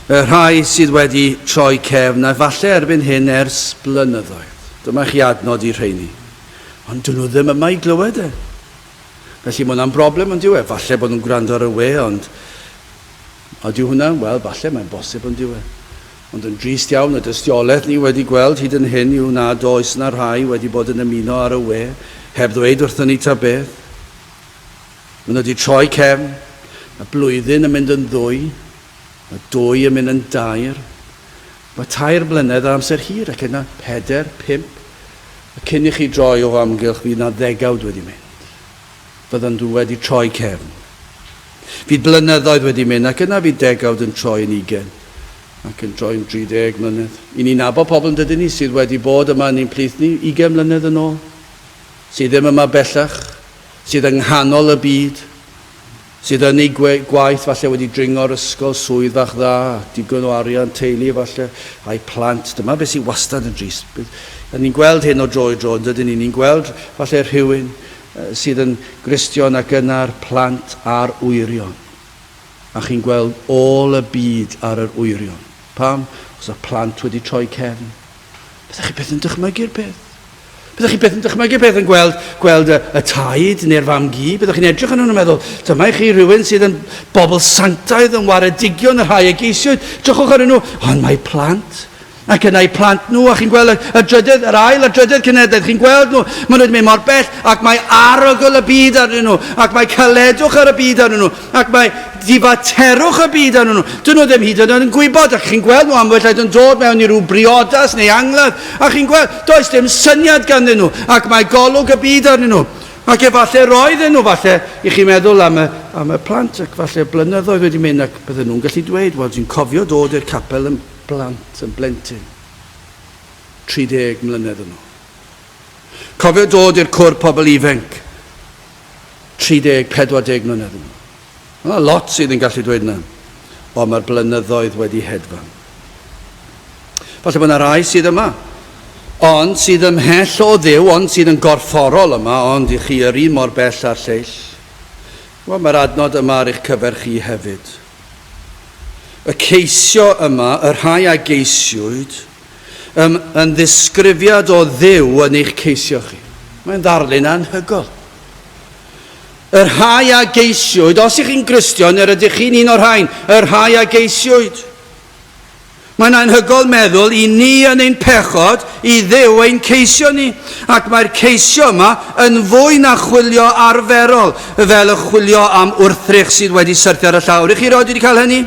Y rhai sydd wedi troi cefn, a efallai erbyn hyn ers blynyddoedd. Dyma chi adnod i'r rheini. Ond dyn nhw ddim yma i glywed e. Felly mae hwnna'n broblem yn diwedd. Falle bod nhw'n gwrando ar y we, ond ydy hwnna? Wel, falle mae'n bosib yn diwedd. Ond yn drist iawn, y dystiolaeth ni wedi gweld hyd yn hyn yw nad oes na rhai wedi bod yn ymuno ar y we, heb ddweud wrthyn ni ta beth. Maen nhw wedi troi cefn, y blwyddyn yn mynd yn ddwy, y dwy yn mynd yn dair, Mae 3 blynedd ar amser hir ac yna 4, 5. Cyn i chi droi o amgylch fydd na 10 wedi mynd. Fyddan nhw wedi troi cefn. Fydd blynyddoedd wedi mynd ac yna fydd 10 yn troi yn 20 ac yn troi yn 30 mlynedd. I ni'n nabod pobl yn dydyn ni sydd wedi bod yma yn ein plith ni 20 mlynedd yn ôl. Sydd ddim yma bellach, sydd yng nghanol y byd, sydd yn ei gwaith falle wedi dringo'r ysgol, swydd fach dda, digon o arian, teulu falle, a'i plant. Dyma beth sy'n wastad yn drist. Ni'n gweld hyn o dro i dro, dydyn ni. Ni'n gweld falle rhywun sydd yn Gristion ac yna'r plant a'r wyrion. A chi'n gweld ôl y byd ar yr wyrion. Pam? Os y plant wedi troi cefn. Byddech chi beth yn dychmygu'r peth? Byddech chi beth yn dychmygu'r peth yn gweld y taid neu'r famgu? Byddech chi'n edrych yn nhw'n meddwl, dyma i chi rhywun sydd yn bobl sanctaidd yn waredigion yr rhai egeisiwyd. Drychwch ar nhw, ond mae plant. Ac yna i plant nhw, a chi'n gweld y drydydd, yr ail, y drydydd cenedlaeth, chi'n gweld nhw, maen nhw wedi mynd mor bell, ac mae arogl y byd arnyn nhw, ac mae caledwch ar y byd arnyn nhw, ac mae difaterwch y byd arnyn nhw. Dyn nhw ddim hyd yn oed yn gwybod, ac chi'n gweld nhw ambell yn dod mewn i ryw briodas neu angladd, a chi'n gweld, does dim syniad ganddyn nhw, ac mae golwg y byd arnyn nhw. Ac efallai roedden nhw, falle, i chi meddwl am y plant, ac falle blynyddoedd wedi mynd, ac bydden nhw'n gallu dweud, wel, dwi'n cofio dod i'r capel yn blant, yn blentyn. 30 mlynedd yn ôl. Cofio dod i'r cwr pobl ifanc. 40 mlynedd yn ôl. Yna lot sydd yn gallu dweud yna, ond mae'r blynyddoedd wedi hedfan. Falle bod yna rai sydd yma, ond sydd ymhell o Dduw, ond sydd yn gorfforol yma, ond i chi yr un mor bell a'r lleill. Wel, mae'r adnod yma ar eich cyfer chi hefyd. Y ceisio yma, y rhai a geisiwyd, yn ddisgrifiad o Dduw yn eich ceisio chi. Mae'n ddarlun anhygoel. Y rhai a geisiwyd, os ych chi'n Gristion, ydych chi'n un o'r rhain, y rhai a geisiwyd. Mae'n anhygoel meddwl i ni yn ein pechod, i Dduw ein ceisio ni. Ac mae'r ceisio yma yn fwy na chwilio arferol, fel y chwilio am wrthrych sydd wedi syrthio ar y llawr. Ych chi roed wedi cael hynny?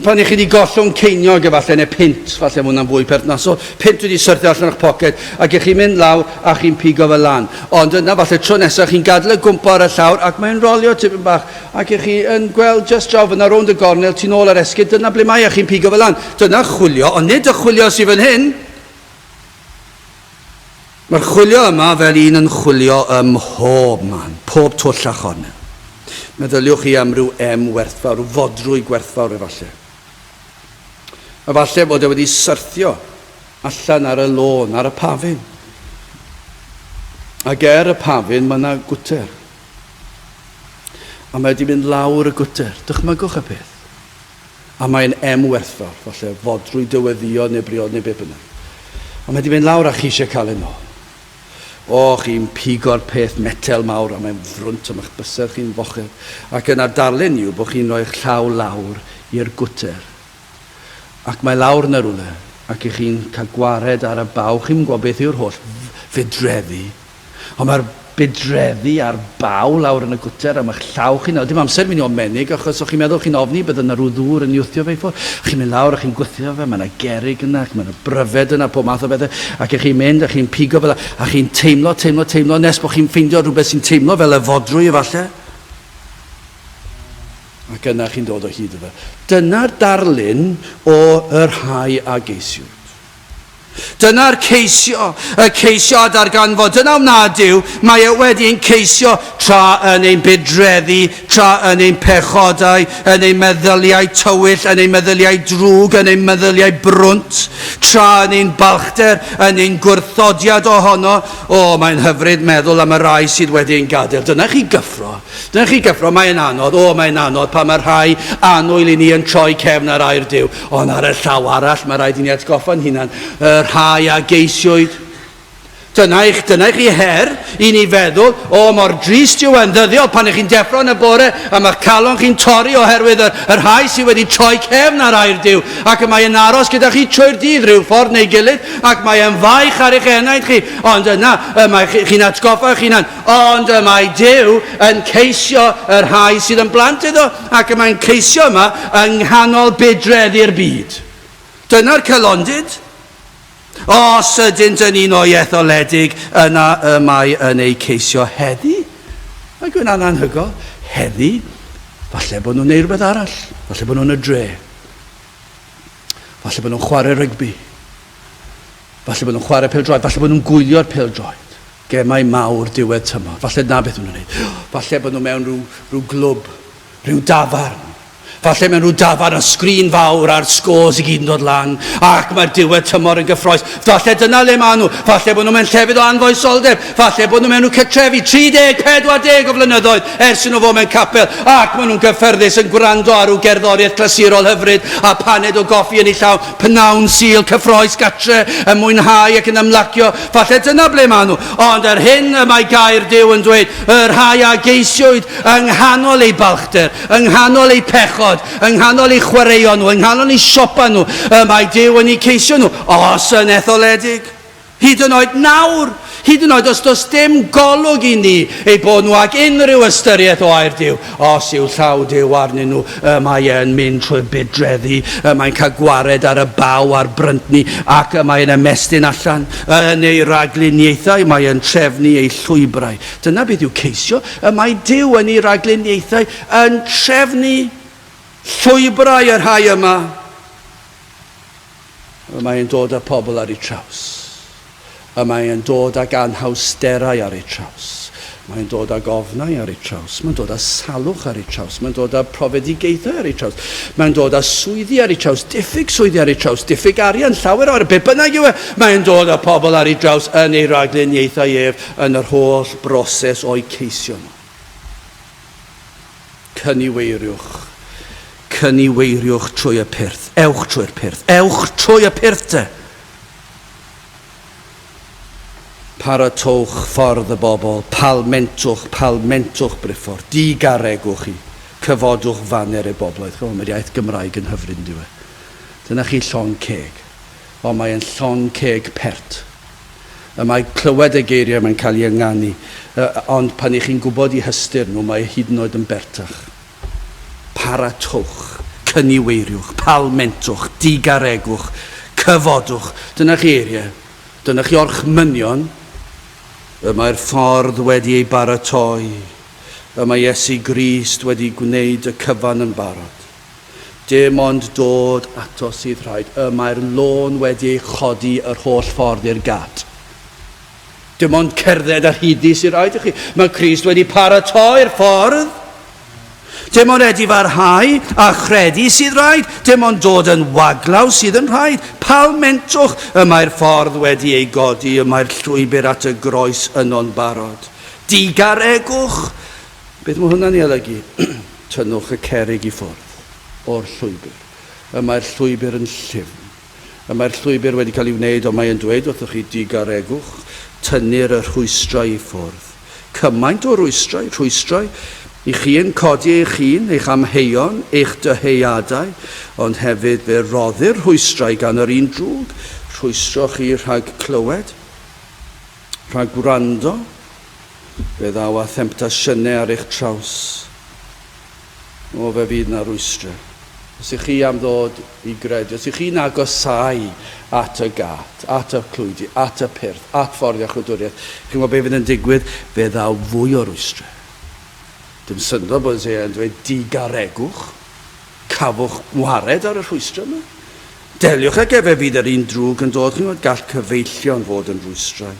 Pan i chi wedi gollwng ceiniog efallai, neu pint, falle mae hwnna'n fwy perthnasol, pint wedi syrthio allan o'ch poced, ac chi'n mynd lawr a chi'n pigo fe lan. Ond yna falle tro nesaf chi'n gadael y gwmpo ar y llawr, ac mae'n rolio tipyn bach, ac chi yn gweld just draw fyna rownd y gornel, tu nôl ar esgyd, dyna ble mae chi'n pigo fe lan. Dyna chwilio, ond nid y chwilio sydd fan hyn. Mae'r chwilio yma fel un yn chwilio ym mhob man, pob twll a chornel. Meddyliwch chi am ryw werthfawr, ryw fodrwy gwerthfawr efallai. Efallai bod e wedi syrthio allan ar y lôn, ar y pafin. Ac y pafin mae yna gwter. A mae wedi mynd lawr y gwter. Dychmygwch y peth. A mae'n werthfawr, falle fodrwy dyweddio neu briod neu be bynnag. A mae wedi mynd lawr a chi eisiau cael yn ôl. O, chi'n pigo'r peth metel mawr a mae'n frwnt am eich bysedd chi'n fochyd. Ac yna'r darlun yw bod chi'n rhoi'ch llaw lawr i'r gwter. Ac mae lawr yn y rwle, ac i chi'n cael gwared ar y baw, chi'n gwybod beth yw'r holl fydreddi. Ond mae'r bydreddi a'r baw lawr yn y gwter am eich llaw chi'n, dim amser mynd i omenig, achos o'ch chi'n meddwl chi'n ofni bydd yna rhyw ddŵr yn iwthio fe i ffwrdd. Chi'n mynd lawr a chi'n gwythio fe, mae yna gerig yna, mae yna bryfed yna, pob math o bethau, ac chi'n mynd a chi'n pigo fel, a chi'n teimlo, nes bod chi'n ffeindio rhywbeth sy'n teimlo fel y fodrwy efallai. Ac yna chi'n dod o hyd o fe. Dyna'r darlun o yr rhai a geisiwyd. Dyna'r ceisio, y ceisio a darganfod. Dyna wnaed yw, mae e wedi'n ceisio tra yn ein bydreddi, tra yn ein pechodau, yn ein meddyliau tywyll, yn ein meddyliau drwg, yn ein meddyliau brwnt, tra yn ein balchder, yn ein gwrthodiad ohono. O, mae'n hyfryd meddwl am y rai sydd wedi'n gadael. Dyna chi gyffro. Mae'n anodd. O, mae'n anodd pa mae'r rhai anwyl i ni yn troi cefn ar air Duw. Ond ar y llaw arall, mae rhaid i ni atgoffa'n hunan. Rhai a geisiwyd. Dyna i chi her I ni feddwl, o mor drist yw yn ddyddiol pan ych chi'n deffro yn y bore a mae'ch calon chi'n torri oherwydd yr hau sydd wedi troi cefn ar air Duw ac mae e'n aros gyda chi trwy'r dydd rhyw ffordd neu gilydd ac mae e'n faich ar eich enaid chi ond yna mae chi'n atgoffa eich hunan ond mae Duw yn ceisio yr hau sydd yn blant iddo ac mae'n ceisio yma yng nghanol bydreddi'r byd. Dyna'r celondid. Os ydynt yn un o etholedig yna mae yn ei ceisio heddi. Mae gwyn anhygoel. Heddi, falle bod nhw'n neud rhywbeth arall. Falle bod nhw'n y dre. Falle bod nhw'n chwarae rygbi. Falle bod nhw'n chwarae pêl-droed. Falle bod nhw'n gwylio'r pêl-droed. Gemau mawr diwedd tymor. Falle na beth nhw'n neud. Falle bod nhw mewn rhyw glwb, rhyw dafarn. Falle mewn rhyw dafar yn sgrin fawr a'r sgôs I gyd yn dod lan ac mae'r diwedd tymor yn gyffroes. Falle dyna le maen nhw. Falle bod nhw mewn llefydd o anfoesoldeb. Falle bod nhw mewn rhyw cytrefi 30, 40 o flynyddoedd ers nhw fod mewn capel ac maen nhw'n gyffyrddus yn gwrando ar rhyw gerddoriaeth clasurol hyfryd a paned o goffi yn ei llaw, pnawn sil, cyffroes gatre, yn mwynhau ac yn ymlacio. Falle dyna ble maen nhw. Ond yr hyn mae gair Duw yn dweud, yr rhai a geisiwyd yng nghanol ei balchder, yng nghanol ei pechod, yng nghanol ei chwaraeon nhw, yng nghanol ei siopa nhw, mae Duw yn ei ceisio nhw, os yn etholedig. Hyd yn oed nawr, hyd yn oed os does dim golwg I ni ei bod nhw ag unrhyw ystyriaeth o air Duw. Os yw llaw Duw arnyn nhw, mae e'n mynd trwy'r bydreddi, mae'n cael gwared ar y baw a'r bryntni ac mae'n ymestyn allan yn ei ragluniaethau, mae e'n trefnu ei llwybrau. Dyna beth yw ceisio, mae Duw yn ei ragluniaethau yn trefnu llwybrau yr rhai yma. Mae'n dod â pobl ar ei traws. Mae'n dod ag anhawsterau ar ei traws. Mae'n dod ag ofnau ar ei traws. Mae'n dod â salwch ar ei traws. Mae'n dod â profedigaethau ar ei traws. Mae'n dod â swyddi ar ei traws. Diffyg swyddi ar ei traws. Diffyg arian, llawer o'r be bynnag yw e. Mae'n dod â pobl ar ei traws yn ei ragluniaethau ef yn yr holl broses o'i ceisio nhw. Cyniweiriwch trwy y pyrth. Ewch trwy'r pyrth. Ewch trwy y pyrth te. Paratowch ffordd y bobl, palmentwch briffor, digaregwch chi, cyfodwch faner y bobloedd. Mae'r iaith Gymraeg yn hyfryd yn diwedd. Dyna chi llon ceg, ond mae'n llon ceg pert. Mae clywed y geiriau mae'n cael ei ynganu, ond pan chi'n gwybod I hystyr nhw, mae hyd yn oed yn bertach. Paratowch, cyniweiriwch, palmentwch, digaregwch, cyfodwch. Dyna chi eiriau, dyna chi orchmynion. Mae'r ffordd wedi ei baratoi. Mae Iesu Grist wedi gwneud y cyfan yn barod. Dim ond dod ato sydd rhaid. Mae'r lôn wedi ei chodi yr holl ffordd i'r gat. Dim ond cerdded ar hyd sydd rhaid I chi. Mae Crist wedi paratoi'r ffordd. Dim ond edifarhau a chredu sydd rhaid. Dim ond dod yn waglaw sydd yn rhaid. Palmentwch, mae'r ffordd wedi ei godi, mae'r llwybr at y groes yno'n barod. Digaregwch. Beth mae hwnna'n ei olygu? Tynnwch y cerrig I ffwrdd o'r llwybr. Mae'r llwybr yn llyfn. Mae'r llwybr wedi cael ei wneud, ond mae'n dweud wrthych chi digaregwch, tynnu'r rhwystrau I ffwrdd. Cymaint o rhwystrau, I chi yn codi eich hun, eich amheuon, eich dyheuadau, ond hefyd fe roddir rhwystrau gan yr un drwg. Rhwystroch chi rhag clywed, rhag gwrando, fe ddaw a themptasiynau ar eich traws. O fe fydd na rwystrau. Os ych chi am ddod I gredu, os ych chi'n agosau at y gat, at y clwydi, at y pyrth, at ffordd a chwdwriaeth, chi'n gwybod beth fydd yn digwydd, fe ddaw fwy o rwystrau. Dim syndod bod e'n dweud digaregwch, cafwch wared ar y rhwystrau yma. Deliwch ag efe fydd yr un drwg yn dod, chi'n gwybod gall cyfeillion fod yn rwystrau.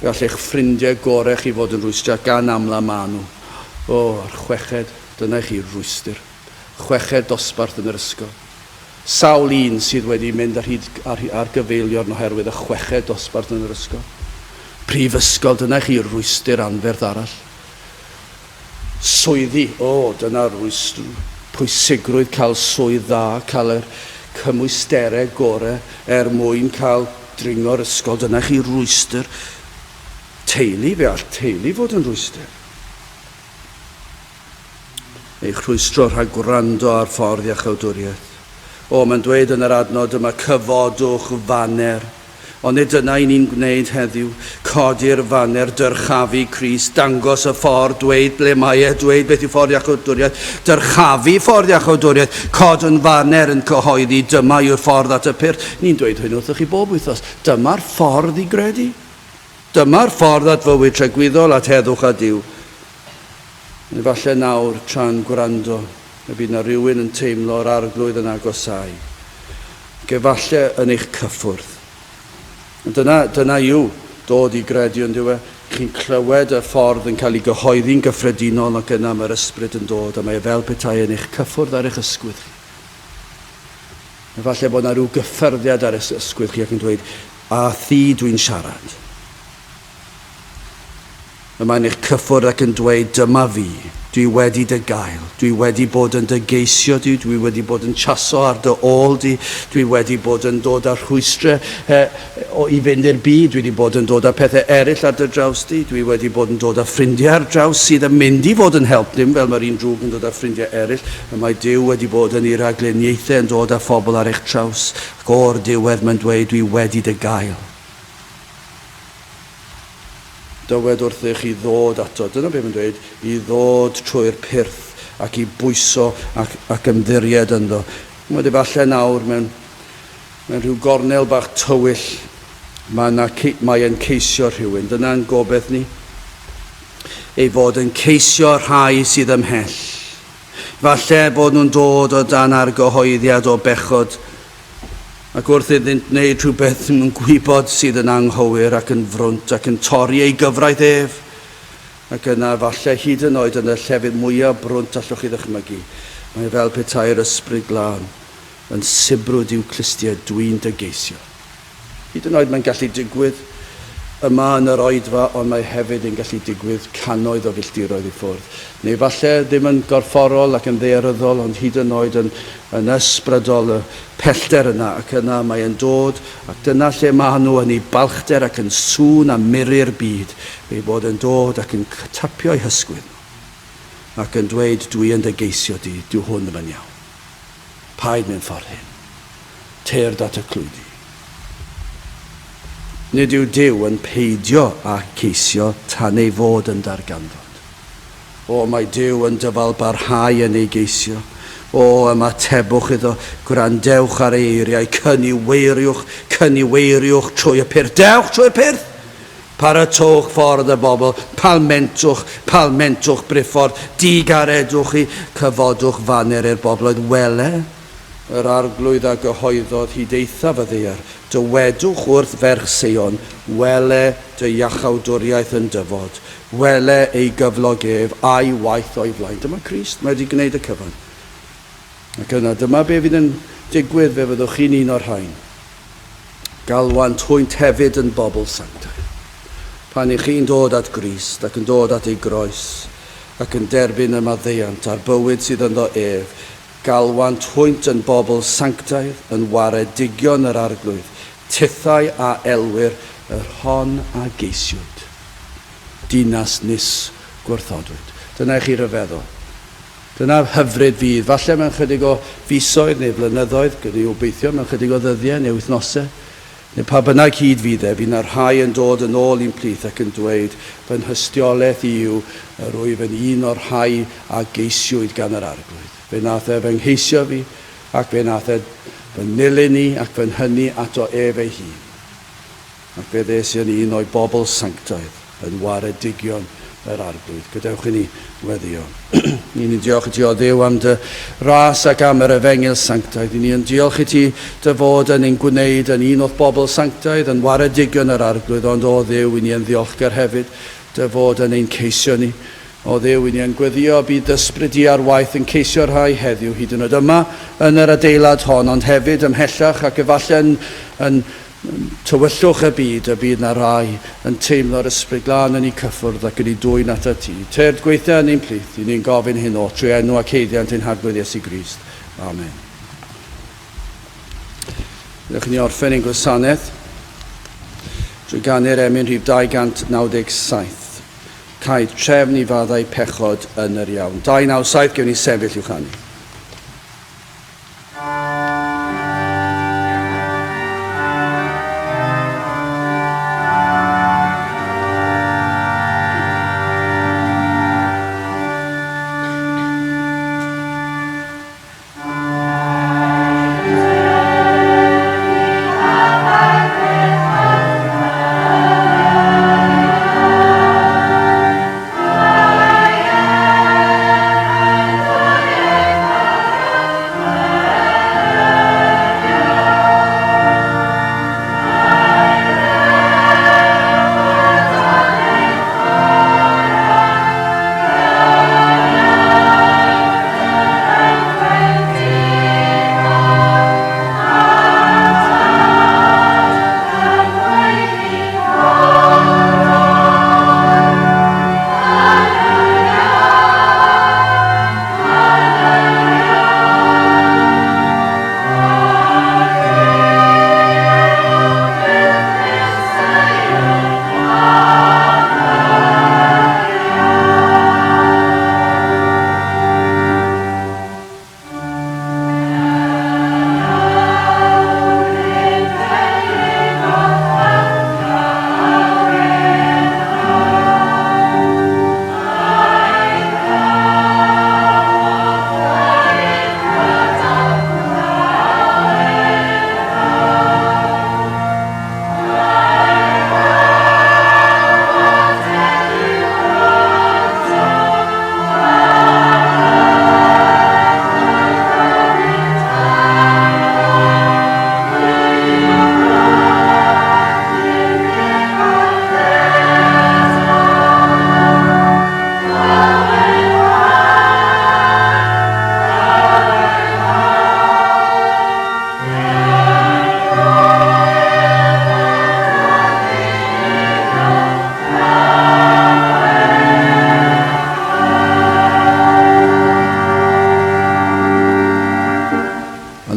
Gall eich ffrindiau gorau chi fod yn rwystrau gan amla ma nhw. O, ar chweched, dyna chi rwystyr. Chweched dosbarth yn yr ysgol. Sawl un sydd wedi mynd ar gyfeilion oherwydd y chweched dosbarth yn yr ysgol. Prifysgol, dyna chi rwystyr anferth arall. Swyddi, dyna rwystr. Pwysigrwydd cael swydd dda, cael yr cymwysterau gorau mwyn cael dringo'r ysgol, dyna chi rwystyr. Teulu, fe all teulu fod yn rwystyr. Eich rhwystro rhag gwrando ar ffordd iachawdwriaeth. Mae'n dweud yn yr adnod yma, cyfodwch faner. Ond nid dyna i ni'n gwneud heddiw, codi'r faner, dyrchafu Crist, dangos y ffordd, dweud ble mae dweud beth yw ffordd iachawdwriaeth, dyrchafu ffordd iachawdwriaeth, cod yn faner yn cyhoeddi, dyma yw'r ffordd at y pyrth. Ni'n dweud hyn wrthych chi bob wythnos, dyma'r ffordd i gredu. Dyma'r ffordd at fywyd tregwyddol at heddwch a Duw. Falle nawr, tra'n gwrando, y bydd na rhywun yn teimlo'r arglwydd yn agosau. Gefalle yn eich cyffwrdd. Dyna yw dod i gredu yn diwedd. Chi'n clywed y ffordd yn cael ei gyhoeddi'n gyffredinol ac yna mae'r ysbryd yn dod a mae fel petai yn eich cyffwrdd ar eich ysgwydd chi. Falle bod yna rhyw gyffyrddiad ar eich ysgwydd chi ac yn dweud, a thi dwi'n siarad. Mae'n eich cyffwrdd ac yn dweud, dyma fi, dwi wedi dy gael, dwi wedi bod yn dy geisio di, dwi wedi bod yn chaso ar dy ôl di, dwi wedi bod yn dod ar rhwystrau i fynd i'r byd, dwi wedi bod yn dod â pethau eraill ar dy draws di, dwi wedi bod yn dod â ffrindiau ar draws sydd yn mynd i fod yn help dim fel mae'r un drwg yn dod â ffrindiau eraill, mae Duw wedi bod yn ei ragluniaethau yn dod â phobl ar eich traws, ac o'r diwedd mae'n dweud, dwi wedi dy gael. Dywed wrthych i ddod ato. Dyna beth mae'n dweud, i ddod trwy'r pyrth ac i bwyso ac ymddiried ynddo. Mae'n efallai nawr mewn rhyw gornel bach tywyll mae'n ceisio rhywun. Dyna'n gobeith ni. Ei fod yn ceisio rhai sydd ymhell. Falle bod nhw'n dod o dan argyhoeddiad o bechod ac wrth iddynt wneud rhywbeth yn gwybod sydd yn anghywir ac yn frwnt ac yn torri ei gyfraith ef. Ac yna falle hyd yn oed yn y llefydd mwyaf brwnt allwch chi ddychmygu. Mae fel petai'r ysbryd glân yn sibrwd i'w clustiau dwi'n dy geisio. Hyd yn oed mae'n gallu digwydd yma yn yr oedfa, ond mae hefyd yn gallu digwydd cannoedd o filltiroedd i ffwrdd. Neu falle ddim yn gorfforol ac yn ddaearyddol, ond hyd yn oed yn ysbrydol y pellter yna, ac yna mae yn dod, ac dyna lle mae nhw yn ei balchder ac yn sŵn a muri'r byd, fe bod yn dod ac yn tapio'i hysgwydd, ac yn dweud, dwi yn dy geisio di, dyw hwn ddim yn iawn. Paid mewn ffordd hyn. Teir dat y clwydi. Nid yw Duw yn peidio a ceisio tan ei fod yn darganfod. Mae Duw yn dyfal barhau yn ei geisio. Ymatebwch iddo, gwrandewch ar eiriau, cynniweiriwch trwy y pyrth. Dewch trwy'r pyrth! Paratoch ffordd y bobl, palmentwch briffordd, digaredwch i, cyfodwch faner i'r bobl oedd wele. Yr arglwydd a gyhoeddodd hyd eithaf y ddaear, dywedwch wrth ferch Sion, wele dy iachawdwriaeth yn dyfod, wele ei gyflog ef a'i waith o'i flaen. Dyma Crist, mae wedi gwneud y cyfan. Ac yna, dyma be fydd yn digwydd fe fyddwch chi'n un o'r rhain. Galwant hwynt hefyd yn bobl sanctaidd. Pan i chi'n dod at Grist ac yn dod at ei groes ac yn derbyn y maddeuant a'r bywyd sydd ynddo ef, galwant hwynt yn bobl sanctaidd, yn waredigion yr arglwydd, tithau a elwyr, yr hon a geisiwyd. Dinas nis gwrthodwyd. Dyna chi ryfeddol. Dyna hyfryd fydd. Falle mewn chydig o fisoedd neu flynyddoedd, gyda i obeithio mewn chydig o ddyddiau neu wythnosau, neu pa bynnag hyd fydd fydd yna rhai yn dod yn ôl i'n plith ac yn dweud fy nhystiolaeth yw yr wyf yn un o'r rhai a geisiwyd gan yr arglwydd. Fe nath fy ngheisio fi, ac fe nath fy nilyn ni, ac fy hynny ato ef ei hun. Ac fe ddes yn un o'i bobl sanctaidd yn waredigion yr arglwydd. Gadewch i ni weddio. Ni'n diolch i ti o Dduw am dy ras ac am yr efengil sanctaidd. Ni'n diolch i ti dy fod yn ein gwneud yn un o'r bobl sanctaidd yn waredigion yr arglwydd, ond o Dduw i ni'n ddiolchgar hefyd dy fod yn ein ceisio ni. O Dduw, i ni yn gweddio bydd ysbryd i ar waith yn ceisio rhai heddiw hyd yn oed yma yn yr adeilad hon, ond hefyd ymhellach ac efallai yn tywyllwch y bydd na rai yn teimlo'r ysbryd glân yn ei cyffwrdd ac yn ei dwyn at y ti. Teir gweithio yn ein plith, i ni'n gofyn hyn o trwy enw ac heiddiant ein harglwydd Iesu Grist. Amen. Ydych chi'n orffen ein gwasanaeth. Drwy gannu'r emyn rhif 297. Caid trefn i faddau pechod yn yr iawn. 297, gewn ni sefyll i'w chanu.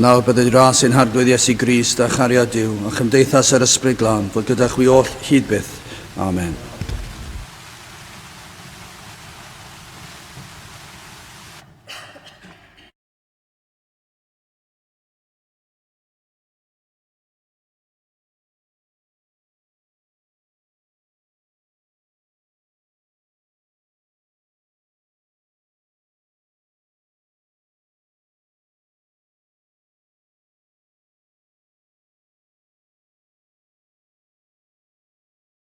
Nawr byddai ras ein harglwydd Iesu Grist a chariad Duw a chymdeithas yr Ysbryd Glân fod gyda chwi oll hyd byth. Amen.